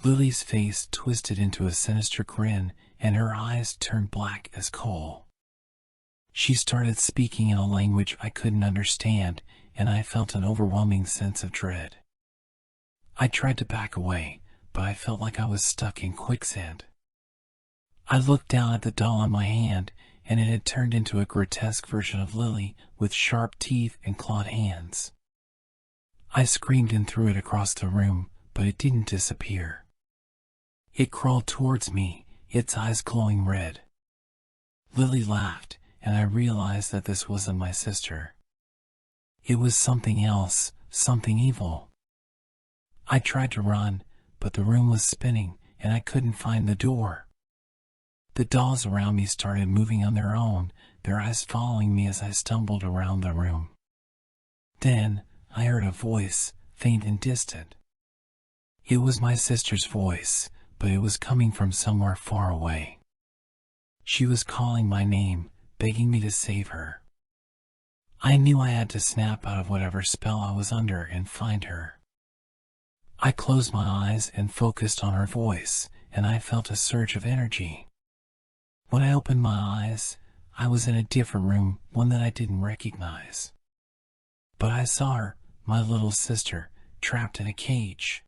Lily's face twisted into a sinister grin, and her eyes turned black as coal. She started speaking in a language I couldn't understand, and I felt an overwhelming sense of dread. I tried to back away, but I felt like I was stuck in quicksand. I looked down at the doll in my hand, and it had turned into a grotesque version of Lily with sharp teeth and clawed hands. I screamed and threw it across the room, but it didn't disappear. It crawled towards me, its eyes glowing red. Lily laughed, and I realized that this wasn't my sister. It was something else, something evil. I tried to run, but the room was spinning, and I couldn't find the door. The dolls around me started moving on their own, their eyes following me as I stumbled around the room. Then, I heard a voice, faint and distant. It was my sister's voice, but it was coming from somewhere far away. She was calling my name, begging me to save her. I knew I had to snap out of whatever spell I was under and find her. I closed my eyes and focused on her voice, and I felt a surge of energy. When I opened my eyes, I was in a different room, one that I didn't recognize. But I saw her, my little sister, trapped in a cage.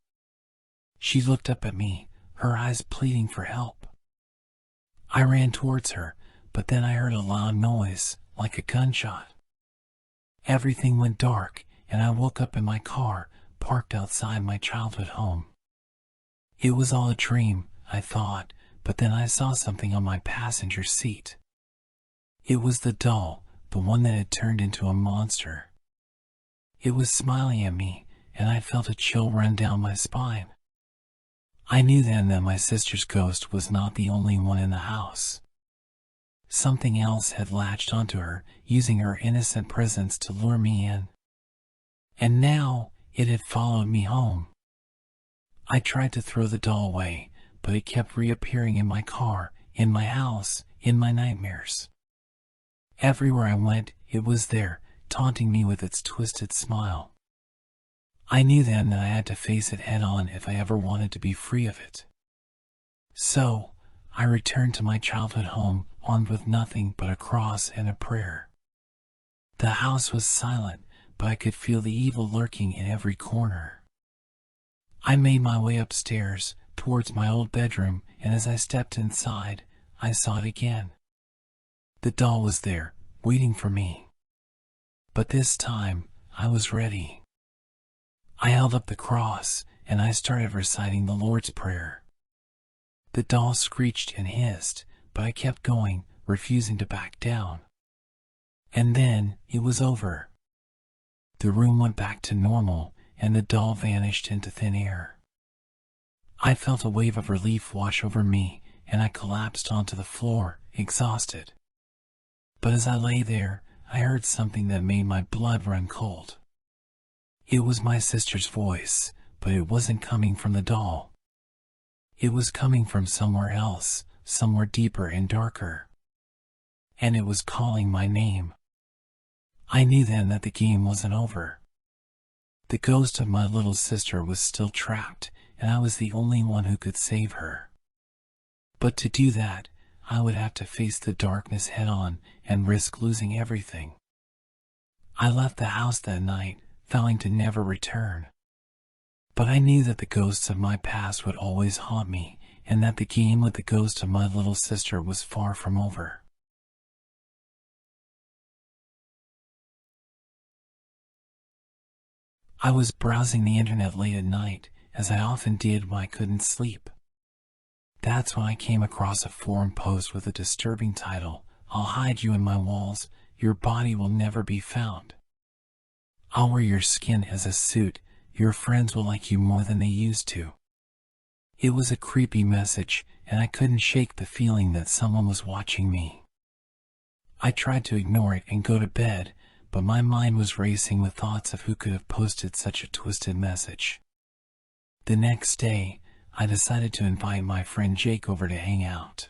She looked up at me, her eyes pleading for help. I ran towards her, but then I heard a loud noise, like a gunshot. Everything went dark, and I woke up in my car, parked outside my childhood home. It was all a dream, I thought, but then I saw something on my passenger seat. It was the doll, the one that had turned into a monster. It was smiling at me, and I felt a chill run down my spine. I knew then that my sister's ghost was not the only one in the house. Something else had latched onto her, using her innocent presence to lure me in. And now, it had followed me home. I tried to throw the doll away, but it kept reappearing in my car, in my house, in my nightmares. Everywhere I went, it was there, taunting me with its twisted smile. I knew then that I had to face it head-on if I ever wanted to be free of it. So, I returned to my childhood home, armed with nothing but a cross and a prayer. The house was silent, but I could feel the evil lurking in every corner. I made my way upstairs, towards my old bedroom, and as I stepped inside, I saw it again. The doll was there, waiting for me. But this time, I was ready. I held up the cross, and I started reciting the Lord's Prayer. The doll screeched and hissed, but I kept going, refusing to back down. And then, it was over. The room went back to normal, and the doll vanished into thin air. I felt a wave of relief wash over me, and I collapsed onto the floor, exhausted. But as I lay there, I heard something that made my blood run cold. It was my sister's voice, but it wasn't coming from the doll. It was coming from somewhere else, somewhere deeper and darker. And it was calling my name. I knew then that the game wasn't over. The ghost of my little sister was still trapped, and I was the only one who could save her. But to do that, I would have to face the darkness head-on and risk losing everything. I left the house that night, vowing to never return. But I knew that the ghosts of my past would always haunt me, and that the game with the ghost of my little sister was far from over. I was browsing the internet late at night, as I often did when I couldn't sleep. That's when I came across a forum post with a disturbing title, "I'll hide you in my walls, your body will never be found. I'll wear your skin as a suit, your friends will like you more than they used to." It was a creepy message, and I couldn't shake the feeling that someone was watching me. I tried to ignore it and go to bed, but my mind was racing with thoughts of who could have posted such a twisted message. The next day, I decided to invite my friend Jake over to hang out.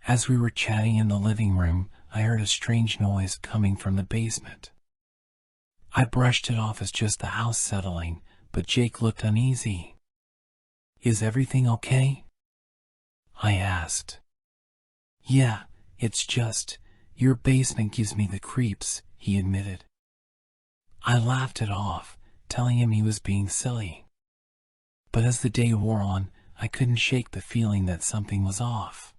As we were chatting in the living room, I heard a strange noise coming from the basement. I brushed it off as just the house settling, but Jake looked uneasy. "Is everything okay?" I asked. "Yeah, it's just, your basement gives me the creeps," he admitted. I laughed it off, telling him he was being silly. But as the day wore on, I couldn't shake the feeling that something was off.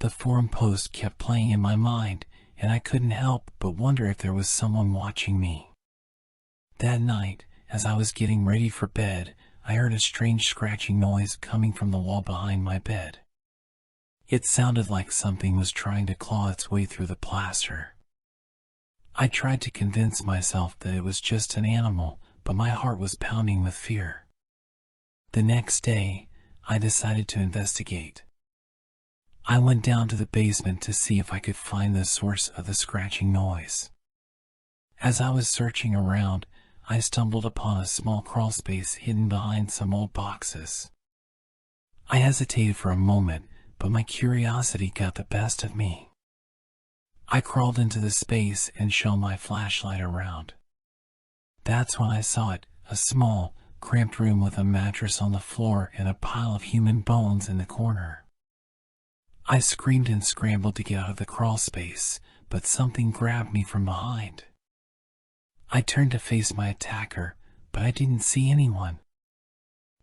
The forum post kept playing in my mind, and I couldn't help but wonder if there was someone watching me. That night, as I was getting ready for bed, I heard a strange scratching noise coming from the wall behind my bed. It sounded like something was trying to claw its way through the plaster. I tried to convince myself that it was just an animal, but my heart was pounding with fear. The next day, I decided to investigate. I went down to the basement to see if I could find the source of the scratching noise. As I was searching around, I stumbled upon a small crawl space hidden behind some old boxes. I hesitated for a moment, but my curiosity got the best of me. I crawled into the space and shone my flashlight around. That's when I saw it, a small, cramped room with a mattress on the floor and a pile of human bones in the corner. I screamed and scrambled to get out of the crawl space, but something grabbed me from behind. I turned to face my attacker, but I didn't see anyone.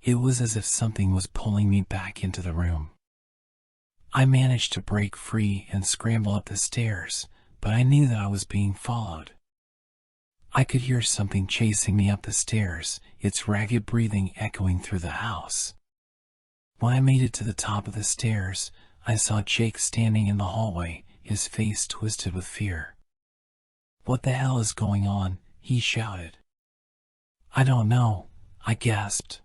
It was as if something was pulling me back into the room. I managed to break free and scramble up the stairs, but I knew that I was being followed. I could hear something chasing me up the stairs, its ragged breathing echoing through the house. When I made it to the top of the stairs, I saw Jake standing in the hallway, his face twisted with fear. "What the hell is going on?" he shouted. "I don't know," I gasped.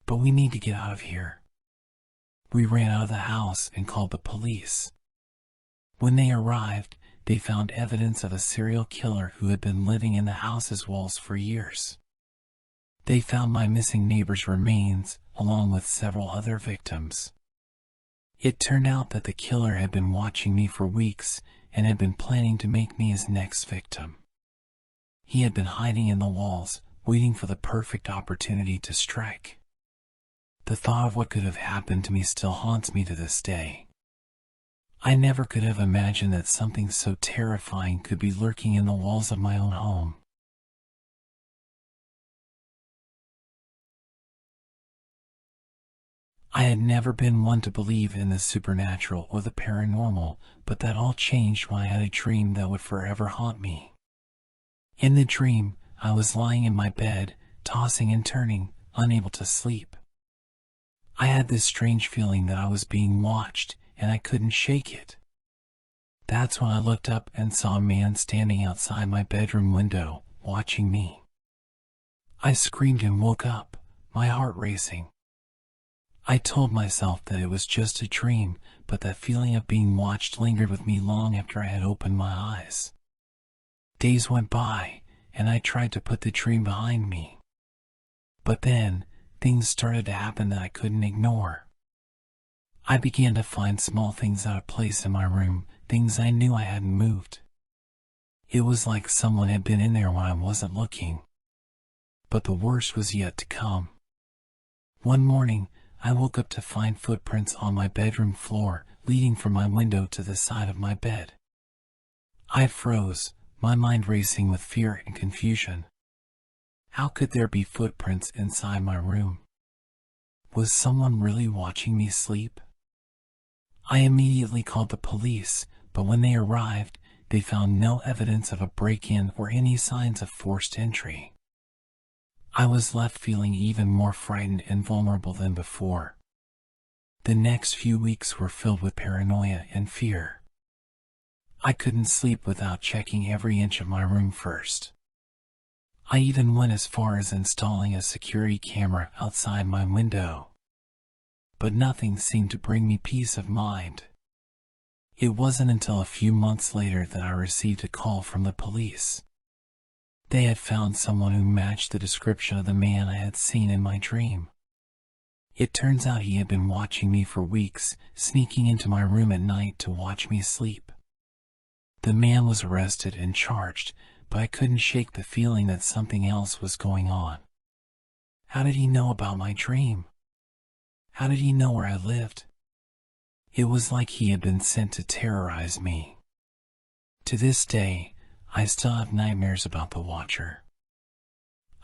"But we need to get out of here." We ran out of the house and called the police. When they arrived, they found evidence of a serial killer who had been living in the house's walls for years. They found my missing neighbor's remains, along with several other victims. It turned out that the killer had been watching me for weeks and had been planning to make me his next victim. He had been hiding in the walls, waiting for the perfect opportunity to strike. The thought of what could have happened to me still haunts me to this day. I never could have imagined that something so terrifying could be lurking in the walls of my own home. I had never been one to believe in the supernatural or the paranormal, but that all changed when I had a dream that would forever haunt me. In the dream, I was lying in my bed, tossing and turning, unable to sleep. I had this strange feeling that I was being watched, and I couldn't shake it. That's when I looked up and saw a man standing outside my bedroom window, watching me. I screamed and woke up, my heart racing. I told myself that it was just a dream, but that feeling of being watched lingered with me long after I had opened my eyes. Days went by, and I tried to put the dream behind me. But then, things started to happen that I couldn't ignore. I began to find small things out of place in my room, things I knew I hadn't moved. It was like someone had been in there when I wasn't looking. But the worst was yet to come. One morning, I woke up to find footprints on my bedroom floor, leading from my window to the side of my bed. I froze, my mind racing with fear and confusion. How could there be footprints inside my room? Was someone really watching me sleep? I immediately called the police, but when they arrived, they found no evidence of a break-in or any signs of forced entry. I was left feeling even more frightened and vulnerable than before. The next few weeks were filled with paranoia and fear. I couldn't sleep without checking every inch of my room first. I even went as far as installing a security camera outside my window. But nothing seemed to bring me peace of mind. It wasn't until a few months later that I received a call from the police. They had found someone who matched the description of the man I had seen in my dream. It turns out he had been watching me for weeks, sneaking into my room at night to watch me sleep. The man was arrested and charged, but I couldn't shake the feeling that something else was going on. How did he know about my dream? How did he know where I lived? It was like he had been sent to terrorize me. To this day, I still have nightmares about the Watcher.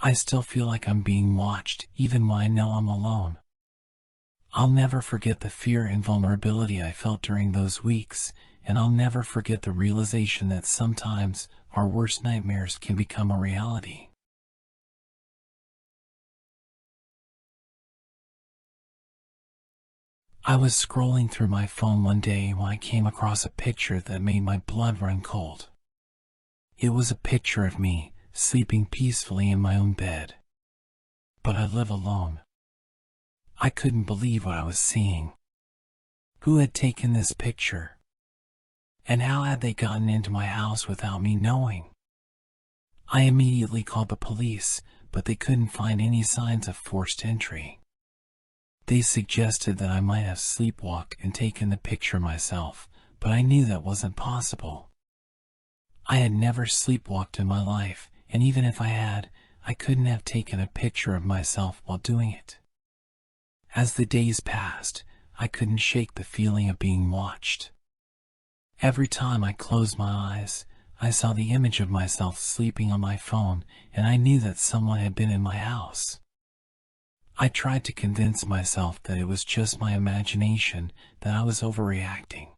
I still feel like I'm being watched, even when I know I'm alone. I'll never forget the fear and vulnerability I felt during those weeks, and I'll never forget the realization that sometimes our worst nightmares can become a reality. I was scrolling through my phone one day when I came across a picture that made my blood run cold. It was a picture of me, sleeping peacefully in my own bed. But I live alone. I couldn't believe what I was seeing. Who had taken this picture? And how had they gotten into my house without me knowing? I immediately called the police, but they couldn't find any signs of forced entry. They suggested that I might have sleepwalked and taken the picture myself, but I knew that wasn't possible. I had never sleepwalked in my life, and even if I had, I couldn't have taken a picture of myself while doing it. As the days passed, I couldn't shake the feeling of being watched. Every time I closed my eyes, I saw the image of myself sleeping on my phone, and I knew that someone had been in my house. I tried to convince myself that it was just my imagination, that I was overreacting.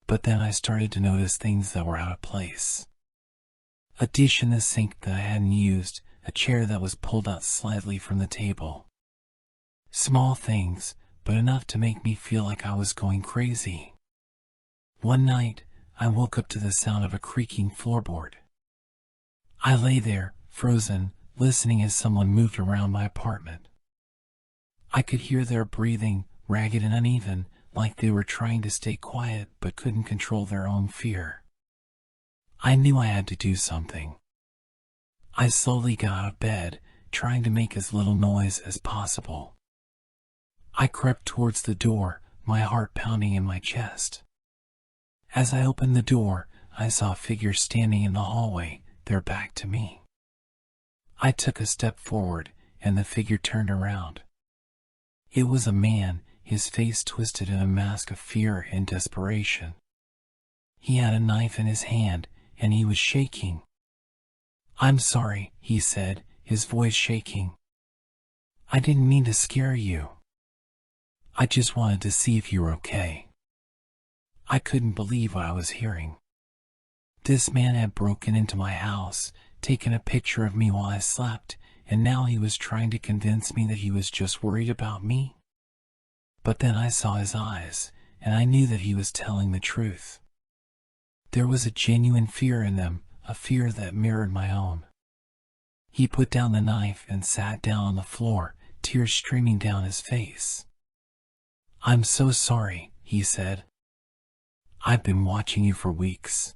But then I started to notice things that were out of place. A dish in the sink that I hadn't used, a chair that was pulled out slightly from the table. Small things, but enough to make me feel like I was going crazy. One night, I woke up to the sound of a creaking floorboard. I lay there, frozen, listening as someone moved around my apartment. I could hear their breathing, ragged and uneven, like they were trying to stay quiet but couldn't control their own fear. I knew I had to do something. I slowly got out of bed, trying to make as little noise as possible. I crept towards the door, my heart pounding in my chest. As I opened the door, I saw a figure standing in the hallway, their back to me. I took a step forward, and the figure turned around. It was a man, his face twisted in a mask of fear and desperation. He had a knife in his hand, and he was shaking. "I'm sorry," he said, his voice shaking. "I didn't mean to scare you. I just wanted to see if you were okay." I couldn't believe what I was hearing. This man had broken into my house, taken a picture of me while I slept, and now he was trying to convince me that he was just worried about me. But then I saw his eyes, and I knew that he was telling the truth. There was a genuine fear in them, a fear that mirrored my own. He put down the knife and sat down on the floor, tears streaming down his face. "I'm so sorry," he said. "I've been watching you for weeks.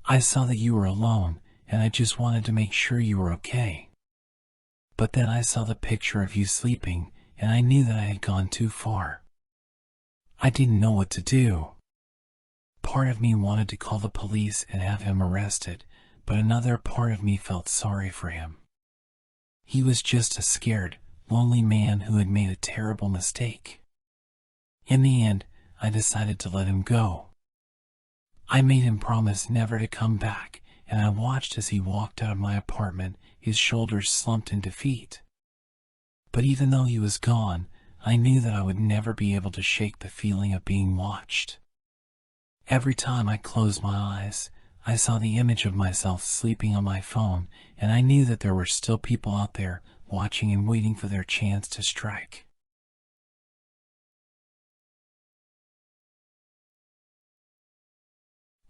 I saw that you were alone, and I just wanted to make sure you were okay. But then I saw the picture of you sleeping, and I knew that I had gone too far. I didn't know what to do. Part of me wanted to call the police and have him arrested, but another part of me felt sorry for him. He was just a scared, lonely man who had made a terrible mistake. In the end, I decided to let him go. I made him promise never to come back, and I watched as he walked out of my apartment, his shoulders slumped in defeat. But even though he was gone, I knew that I would never be able to shake the feeling of being watched. Every time I closed my eyes, I saw the image of myself sleeping on my phone, and I knew that there were still people out there, watching and waiting for their chance to strike.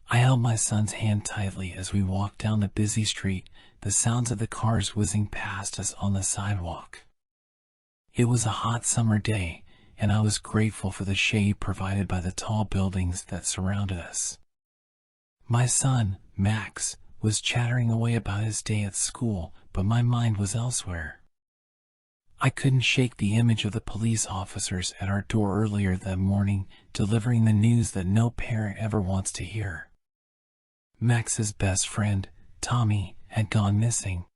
I held my son's hand tightly as we walked down the busy street, the sounds of the cars whizzing past us on the sidewalk. It was a hot summer day, and I was grateful for the shade provided by the tall buildings that surrounded us. My son, Max, was chattering away about his day at school, but my mind was elsewhere. I couldn't shake the image of the police officers at our door earlier that morning, delivering the news that no parent ever wants to hear. Max's best friend, Tommy, had gone missing.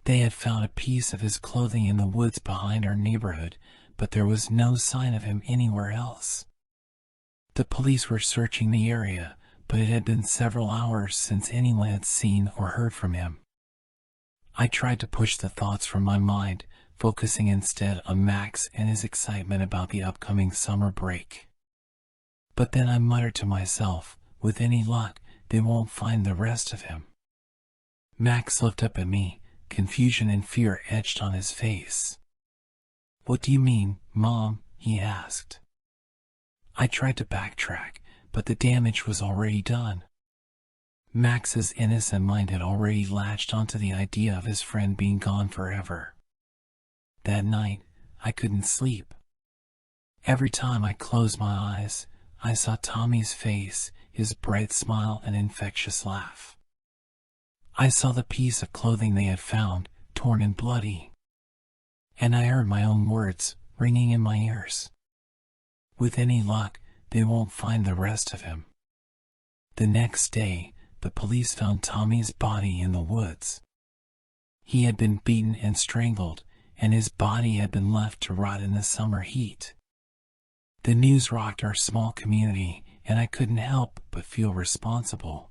They had found a piece of his clothing in the woods behind our neighborhood, but there was no sign of him anywhere else. The police were searching the area, but it had been several hours since anyone had seen or heard from him. I tried to push the thoughts from my mind, focusing instead on Max and his excitement about the upcoming summer break. But then I muttered to myself, with any luck, they won't find the rest of him. Max looked up at me, confusion and fear etched on his face. "What do you mean, Mom?" he asked. I tried to backtrack, but the damage was already done. Max's innocent mind had already latched onto the idea of his friend being gone forever. That night, I couldn't sleep. Every time I closed my eyes, I saw Tommy's face, his bright smile and infectious laugh. I saw the piece of clothing they had found, torn and bloody. And I heard my own words, ringing in my ears. With any luck, they won't find the rest of him. The next day, the police found Tommy's body in the woods. He had been beaten and strangled, and his body had been left to rot in the summer heat. The news rocked our small community, and I couldn't help but feel responsible.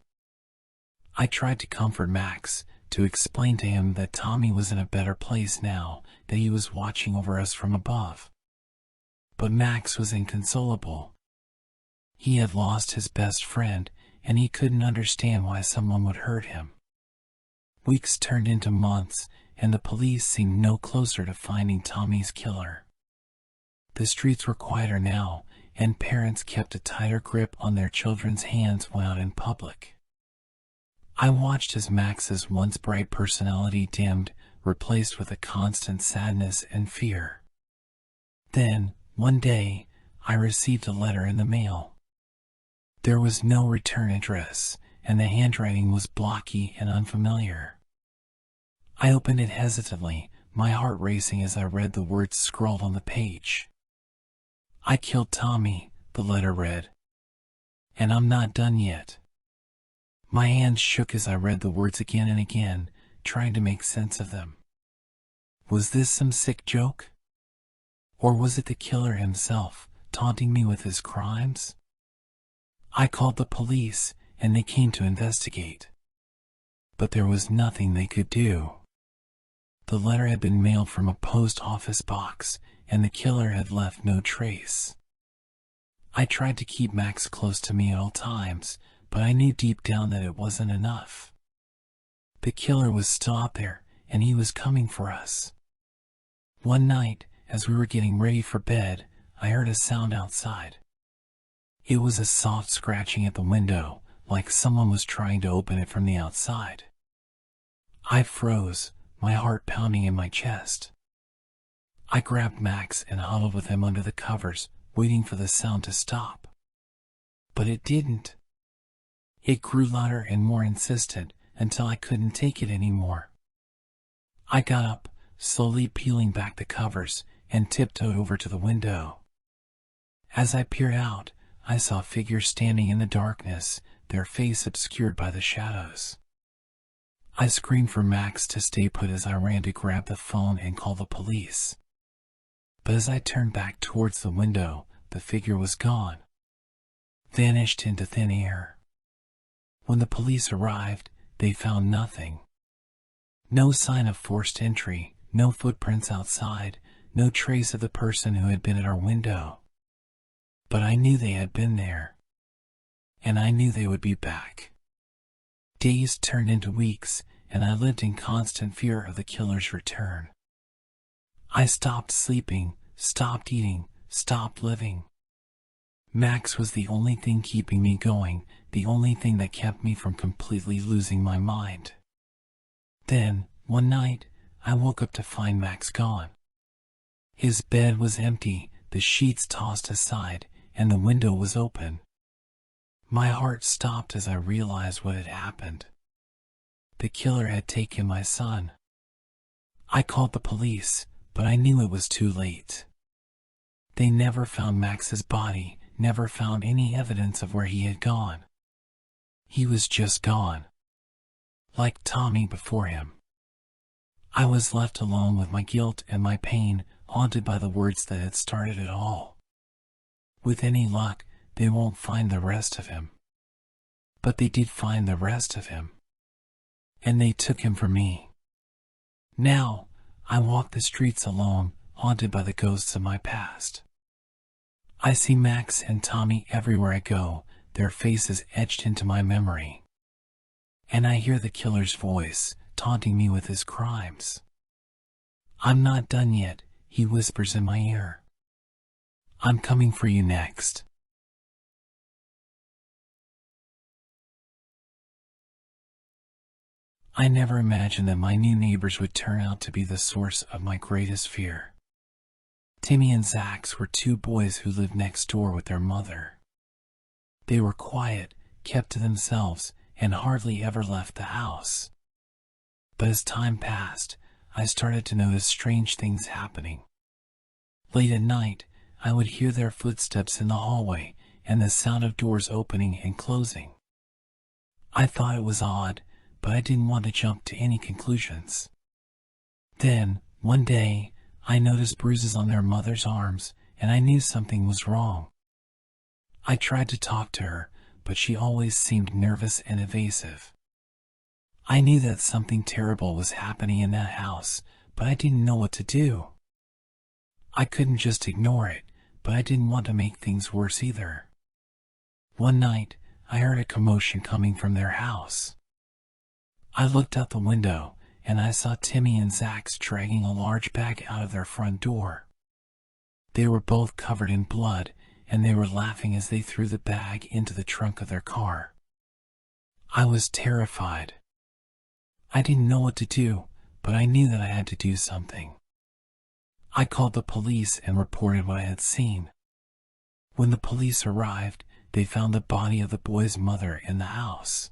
I tried to comfort Max, to explain to him that Tommy was in a better place now, that he was watching over us from above. But Max was inconsolable. He had lost his best friend, and he couldn't understand why someone would hurt him. Weeks turned into months, and the police seemed no closer to finding Tommy's killer. The streets were quieter now, and parents kept a tighter grip on their children's hands when out in public. I watched as Max's once bright personality dimmed, replaced with a constant sadness and fear. Then, one day, I received a letter in the mail. There was no return address, and the handwriting was blocky and unfamiliar. I opened it hesitantly, my heart racing as I read the words scrawled on the page. "I killed Tommy," the letter read. "And I'm not done yet." My hands shook as I read the words again and again, trying to make sense of them. Was this some sick joke? Or was it the killer himself, taunting me with his crimes? I called the police, and they came to investigate. But there was nothing they could do. The letter had been mailed from a post office box, and the killer had left no trace. I tried to keep Max close to me at all times, but I knew deep down that it wasn't enough. The killer was still out there, and he was coming for us. One night, as we were getting ready for bed, I heard a sound outside. It was a soft scratching at the window, like someone was trying to open it from the outside. I froze, my heart pounding in my chest. I grabbed Max and huddled with him under the covers, waiting for the sound to stop. But it didn't. It grew louder and more insistent, until I couldn't take it anymore. I got up, slowly peeling back the covers, and tiptoed over to the window. As I peered out, I saw figures standing in the darkness, their face obscured by the shadows. I screamed for Max to stay put as I ran to grab the phone and call the police. But as I turned back towards the window, the figure was gone, vanished into thin air. When the police arrived, they found nothing. No sign of forced entry, no footprints outside, no trace of the person who had been at our window. But I knew they had been there, and I knew they would be back. Days turned into weeks, and I lived in constant fear of the killer's return. I stopped sleeping, stopped eating, stopped living. Max was the only thing keeping me going, the only thing that kept me from completely losing my mind. Then, one night, I woke up to find Max gone. His bed was empty, the sheets tossed aside, and the window was open. My heart stopped as I realized what had happened. The killer had taken my son. I called the police, but I knew it was too late. They never found Max's body, never found any evidence of where he had gone. He was just gone, like Tommy before him. I was left alone with my guilt and my pain, haunted by the words that had started it all. With any luck, they won't find the rest of him. But they did find the rest of him. And they took him from me. Now, I walk the streets alone, haunted by the ghosts of my past. I see Max and Tommy everywhere I go, their faces etched into my memory. And I hear the killer's voice, taunting me with his crimes. "I'm not done yet," he whispers in my ear. "I'm coming for you next." I never imagined that my new neighbors would turn out to be the source of my greatest fear. Timmy and Zax were two boys who lived next door with their mother. They were quiet, kept to themselves, and hardly ever left the house. But as time passed, I started to notice strange things happening. Late at night, I would hear their footsteps in the hallway and the sound of doors opening and closing. I thought it was odd, but I didn't want to jump to any conclusions. Then, one day, I noticed bruises on their mother's arms, and I knew something was wrong. I tried to talk to her, but she always seemed nervous and evasive. I knew that something terrible was happening in that house, but I didn't know what to do. I couldn't just ignore it, but I didn't want to make things worse either. One night, I heard a commotion coming from their house. I looked out the window, and I saw Timmy and Zach's dragging a large bag out of their front door. They were both covered in blood, and they were laughing as they threw the bag into the trunk of their car. I was terrified. I didn't know what to do, but I knew that I had to do something. I called the police and reported what I had seen. When the police arrived, they found the body of the boy's mother in the house.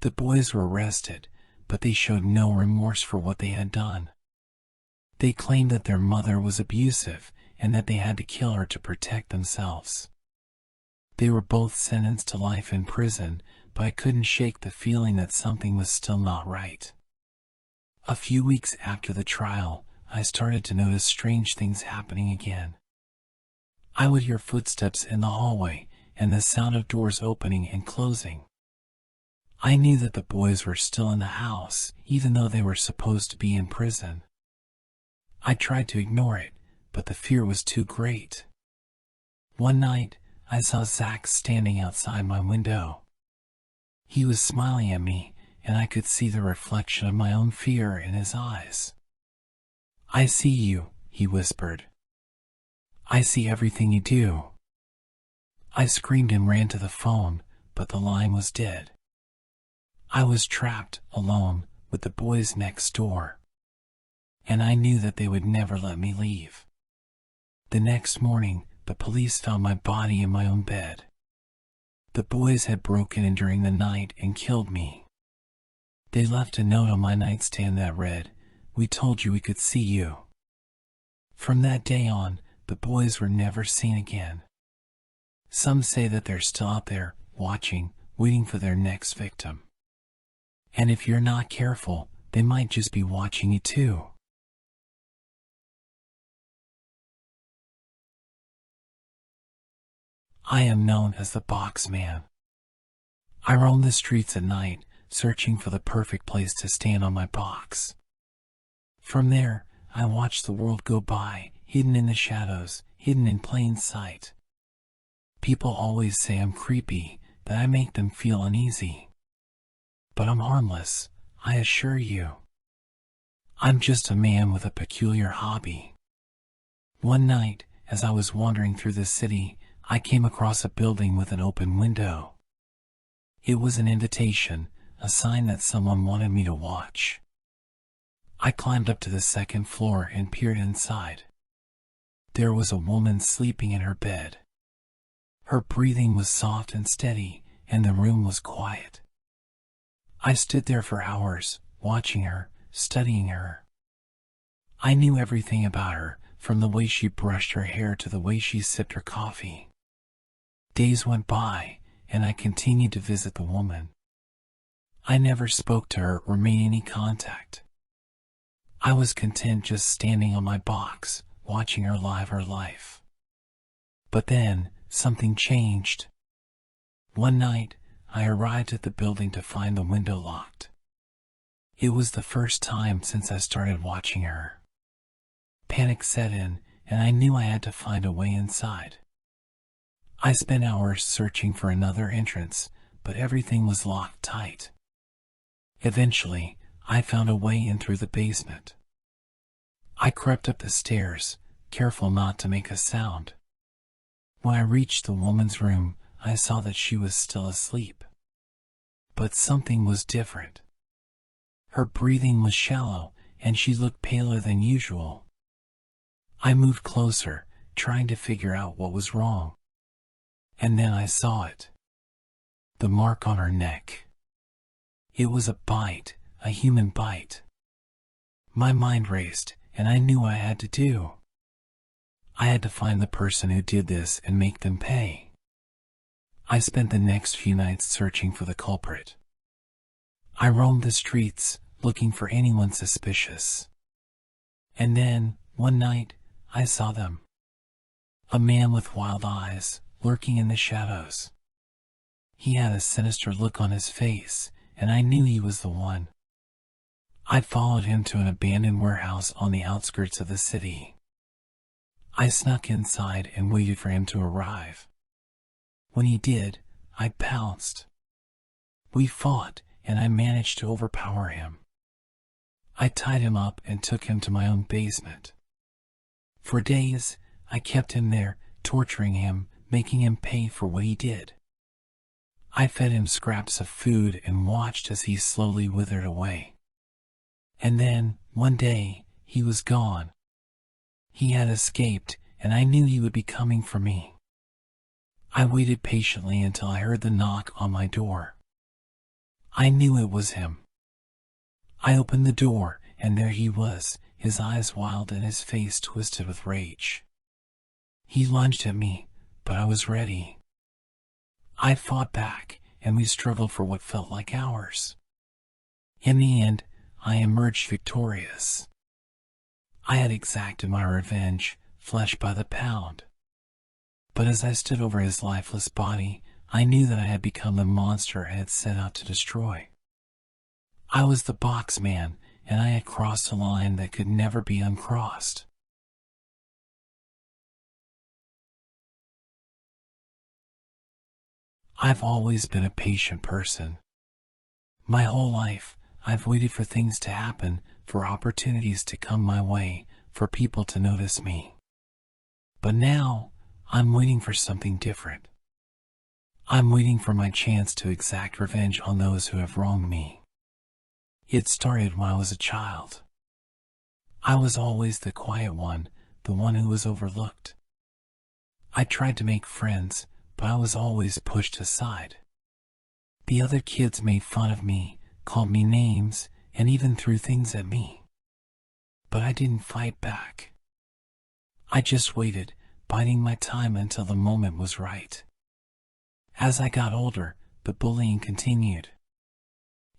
The boys were arrested, but they showed no remorse for what they had done. They claimed that their mother was abusive and that they had to kill her to protect themselves. They were both sentenced to life in prison, but I couldn't shake the feeling that something was still not right. A few weeks after the trial, I started to notice strange things happening again. I would hear footsteps in the hallway and the sound of doors opening and closing. I knew that the boys were still in the house, even though they were supposed to be in prison. I tried to ignore it, but the fear was too great. One night, I saw Zach standing outside my window. He was smiling at me, and I could see the reflection of my own fear in his eyes. "I see you," he whispered. "I see everything you do." I screamed and ran to the phone, but the line was dead. I was trapped, alone, with the boys next door. And I knew that they would never let me leave. The next morning, the police found my body in my own bed. The boys had broken in during the night and killed me. They left a note on my nightstand that read, "We told you we could see you." From that day on, the boys were never seen again. Some say that they're still out there, watching, waiting for their next victim. And if you're not careful, they might just be watching you too. I am known as the Box Man. I roam the streets at night, searching for the perfect place to stand on my box. From there, I watch the world go by, hidden in the shadows, hidden in plain sight. People always say I'm creepy, that I make them feel uneasy. But I'm harmless, I assure you. I'm just a man with a peculiar hobby. One night, as I was wandering through the city, I came across a building with an open window. It was an invitation, a sign that someone wanted me to watch. I climbed up to the second floor and peered inside. There was a woman sleeping in her bed. Her breathing was soft and steady, and the room was quiet. I stood there for hours, watching her, studying her. I knew everything about her, from the way she brushed her hair to the way she sipped her coffee. Days went by, and I continued to visit the woman. I never spoke to her or made any contact. I was content just standing on my box, watching her live her life. But then, something changed. One night, I arrived at the building to find the window locked. It was the first time since I started watching her. Panic set in, and I knew I had to find a way inside. I spent hours searching for another entrance, but everything was locked tight. Eventually, I found a way in through the basement. I crept up the stairs, careful not to make a sound. When I reached the woman's room, I saw that she was still asleep. But something was different. Her breathing was shallow, and she looked paler than usual. I moved closer, trying to figure out what was wrong. And then I saw it. The mark on her neck. It was a bite, a human bite. My mind raced, and I knew what I had to do. I had to find the person who did this and make them pay. I spent the next few nights searching for the culprit. I roamed the streets, looking for anyone suspicious. And then, one night, I saw them. A man with wild eyes, lurking in the shadows. He had a sinister look on his face, and I knew he was the one. I followed him to an abandoned warehouse on the outskirts of the city. I snuck inside and waited for him to arrive. When he did, I pounced. We fought, and I managed to overpower him. I tied him up and took him to my own basement. For days, I kept him there, torturing him, making him pay for what he did. I fed him scraps of food and watched as he slowly withered away. And then, one day, he was gone. He had escaped, and I knew he would be coming for me. I waited patiently until I heard the knock on my door. I knew it was him. I opened the door, and there he was, his eyes wild and his face twisted with rage. He lunged at me, but I was ready. I fought back, and we struggled for what felt like hours. In the end, I emerged victorious. I had exacted my revenge, flesh by the pound. But as I stood over his lifeless body, I knew that I had become the monster I had set out to destroy. I was the box man, and I had crossed a line that could never be uncrossed. I've always been a patient person. My whole life, I've waited for things to happen, for opportunities to come my way, for people to notice me. But now, I'm waiting for something different. I'm waiting for my chance to exact revenge on those who have wronged me. It started when I was a child. I was always the quiet one, the one who was overlooked. I tried to make friends, but I was always pushed aside. The other kids made fun of me, called me names, and even threw things at me. But I didn't fight back. I just waited, biding my time until the moment was right. As I got older, the bullying continued.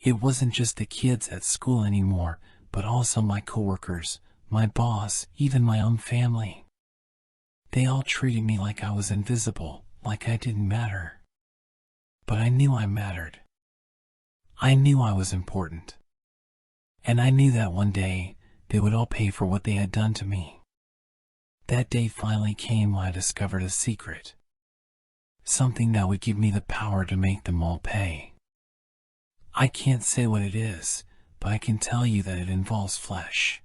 It wasn't just the kids at school anymore, but also my coworkers, my boss, even my own family. They all treated me like I was invisible, like I didn't matter. But I knew I mattered. I knew I was important. And I knew that one day, they would all pay for what they had done to me. That day finally came when I discovered a secret. Something that would give me the power to make them all pay. I can't say what it is, but I can tell you that it involves flesh.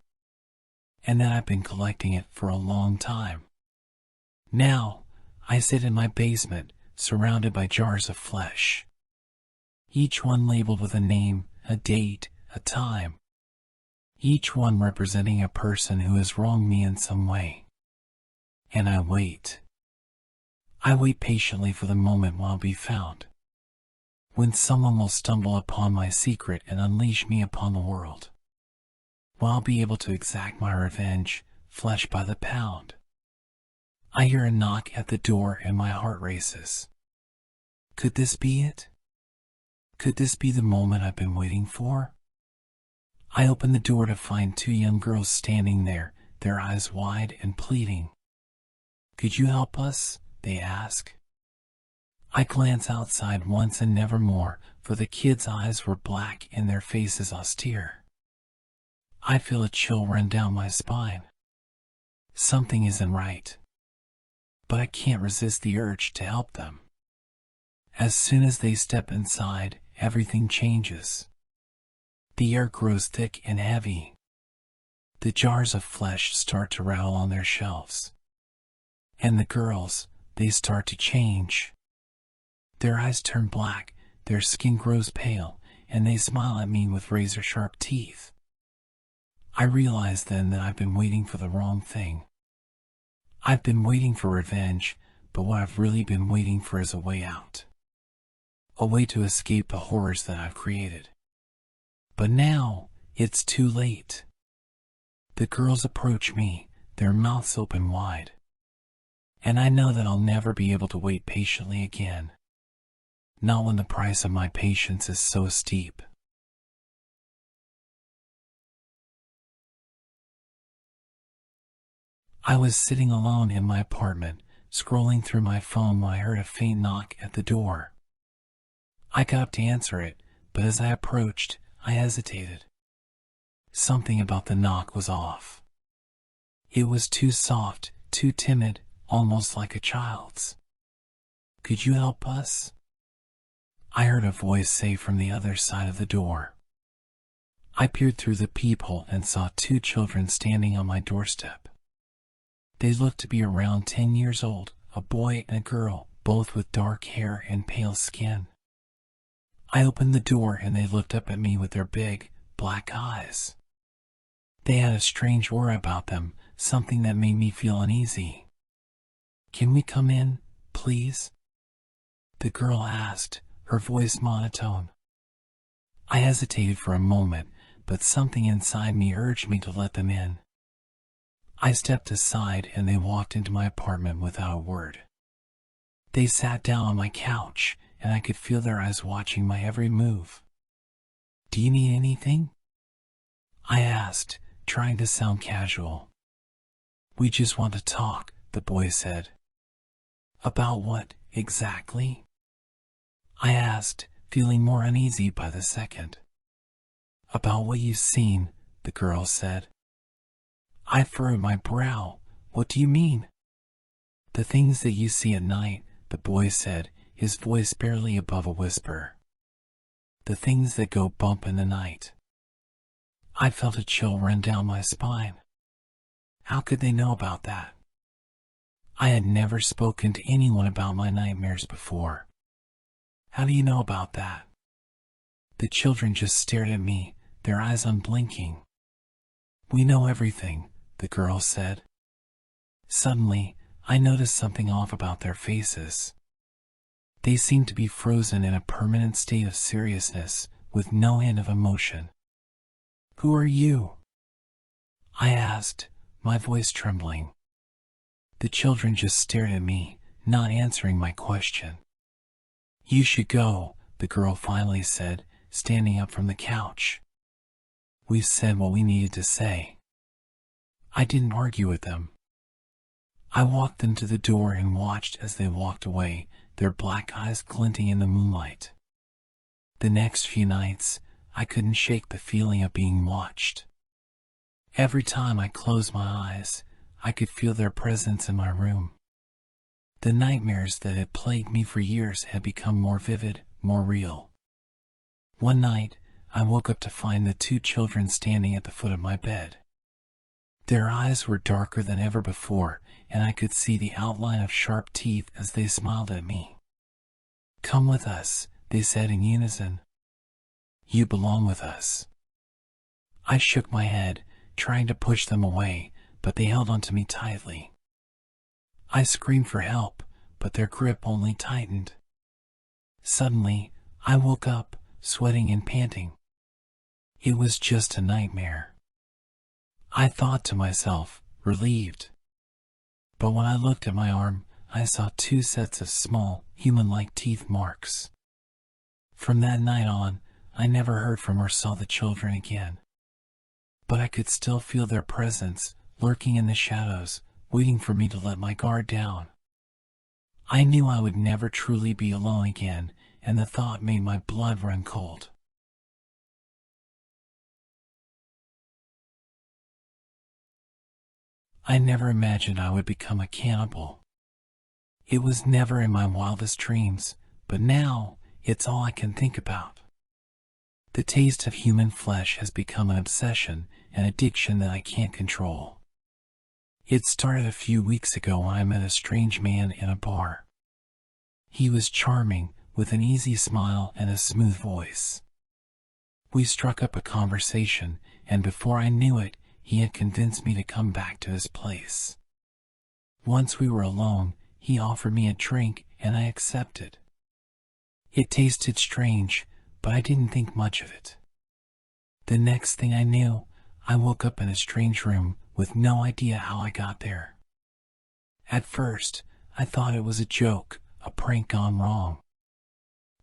And that I've been collecting it for a long time. Now, I sit in my basement, surrounded by jars of flesh. Each one labeled with a name, a date, a time. Each one representing a person who has wronged me in some way. And I wait. I wait patiently for the moment when I'll be found. When someone will stumble upon my secret and unleash me upon the world. When I'll be able to exact my revenge, flesh by the pound. I hear a knock at the door and my heart races. Could this be it? Could this be the moment I've been waiting for? I open the door to find two young girls standing there, their eyes wide and pleading. Could you help us? They ask. I glance outside once and never more, for the kids' eyes were black and their faces austere. I feel a chill run down my spine. Something isn't right. But I can't resist the urge to help them. As soon as they step inside, everything changes. The air grows thick and heavy. The jars of flesh start to rattle on their shelves. And the girls, they start to change. Their eyes turn black, their skin grows pale, and they smile at me with razor-sharp teeth. I realize then that I've been waiting for the wrong thing. I've been waiting for revenge, but what I've really been waiting for is a way out. A way to escape the horrors that I've created. But now, it's too late. The girls approach me, their mouths open wide. And I know that I'll never be able to wait patiently again. Not when the price of my patience is so steep. I was sitting alone in my apartment, scrolling through my phone when I heard a faint knock at the door. I got up to answer it, but as I approached, I hesitated. Something about the knock was off. It was too soft, too timid, almost like a child's. "Could you help us?" I heard a voice say from the other side of the door. I peered through the peephole and saw two children standing on my doorstep. They looked to be around 10 years old, a boy and a girl, both with dark hair and pale skin. I opened the door and they looked up at me with their big, black eyes. They had a strange aura about them, something that made me feel uneasy. "Can we come in, please?" the girl asked, her voice monotone. I hesitated for a moment, but something inside me urged me to let them in. I stepped aside and they walked into my apartment without a word. They sat down on my couch, and I could feel their eyes watching my every move. "Do you need anything?" I asked, trying to sound casual. "We just want to talk," the boy said. "About what, exactly?" I asked, feeling more uneasy by the second. "About what you've seen," the girl said. I furrowed my brow. "What do you mean?" "The things that you see at night," the boy said, his voice barely above a whisper. "The things that go bump in the night." I felt a chill run down my spine. How could they know about that? I had never spoken to anyone about my nightmares before. "How do you know about that?" The children just stared at me, their eyes unblinking. "We know everything," the girl said. Suddenly, I noticed something off about their faces. They seemed to be frozen in a permanent state of seriousness, with no hint of emotion. "Who are you?" I asked, my voice trembling. The children just stared at me, not answering my question. "You should go," the girl finally said, standing up from the couch. "We've said what we needed to say." I didn't argue with them. I walked them to the door and watched as they walked away, their black eyes glinting in the moonlight. The next few nights, I couldn't shake the feeling of being watched. Every time I closed my eyes, I could feel their presence in my room. The nightmares that had plagued me for years had become more vivid, more real. One night, I woke up to find the two children standing at the foot of my bed. Their eyes were darker than ever before, and I could see the outline of sharp teeth as they smiled at me. "Come with us," they said in unison. "You belong with us." I shook my head, trying to push them away, but they held onto me tightly. I screamed for help, but their grip only tightened. Suddenly, I woke up, sweating and panting. It was just a nightmare. I thought to myself, relieved. But when I looked at my arm, I saw two sets of small, human-like teeth marks. From that night on, I never heard from or saw the children again. But I could still feel their presence, lurking in the shadows, waiting for me to let my guard down. I knew I would never truly be alone again, and the thought made my blood run cold. I never imagined I would become a cannibal. It was never in my wildest dreams, but now it's all I can think about. The taste of human flesh has become an obsession, an addiction that I can't control. It started a few weeks ago when I met a strange man in a bar. He was charming, with an easy smile and a smooth voice. We struck up a conversation, and before I knew it, he had convinced me to come back to his place. Once we were alone, he offered me a drink, and I accepted. It tasted strange, but I didn't think much of it. The next thing I knew, I woke up in a strange room with no idea how I got there. At first, I thought it was a joke, a prank gone wrong.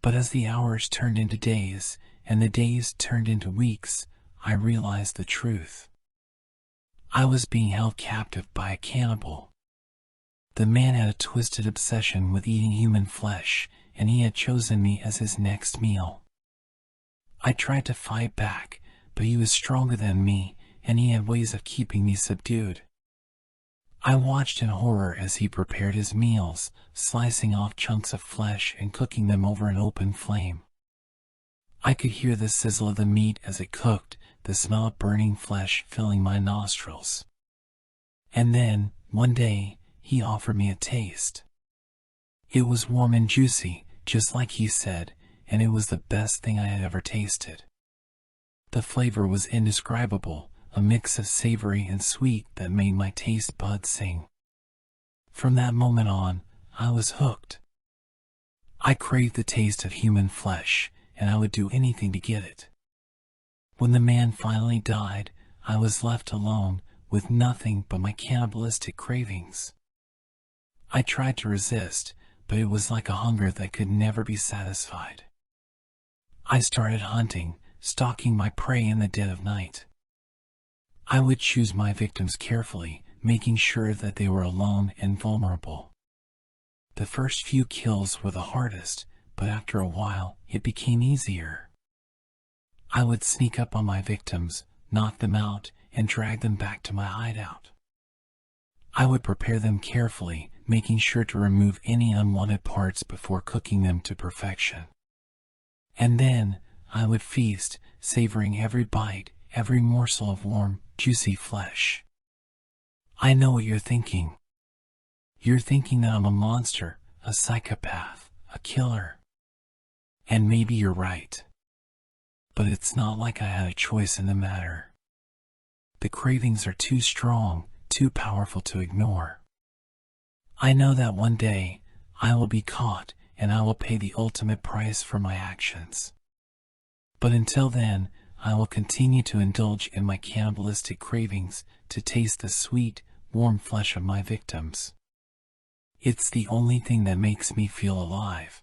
But as the hours turned into days, and the days turned into weeks, I realized the truth. I was being held captive by a cannibal. The man had a twisted obsession with eating human flesh, and he had chosen me as his next meal. I tried to fight back, but he was stronger than me, and he had ways of keeping me subdued. I watched in horror as he prepared his meals, slicing off chunks of flesh and cooking them over an open flame. I could hear the sizzle of the meat as it cooked, the smell of burning flesh filling my nostrils. And then, one day, he offered me a taste. It was warm and juicy, just like he said, and it was the best thing I had ever tasted. The flavor was indescribable, a mix of savory and sweet that made my taste buds sing. From that moment on, I was hooked. I craved the taste of human flesh, and I would do anything to get it. When the man finally died, I was left alone, with nothing but my cannibalistic cravings. I tried to resist, but it was like a hunger that could never be satisfied. I started hunting, stalking my prey in the dead of night. I would choose my victims carefully, making sure that they were alone and vulnerable. The first few kills were the hardest, but after a while, it became easier. I would sneak up on my victims, knock them out, and drag them back to my hideout. I would prepare them carefully, making sure to remove any unwanted parts before cooking them to perfection. And then, I would feast, savoring every bite, every morsel of warm, juicy flesh. I know what you're thinking. You're thinking that I'm a monster, a psychopath, a killer. And maybe you're right. But it's not like I had a choice in the matter. The cravings are too strong, too powerful to ignore. I know that one day, I will be caught, and I will pay the ultimate price for my actions. But until then, I will continue to indulge in my cannibalistic cravings to taste the sweet, warm flesh of my victims. It's the only thing that makes me feel alive.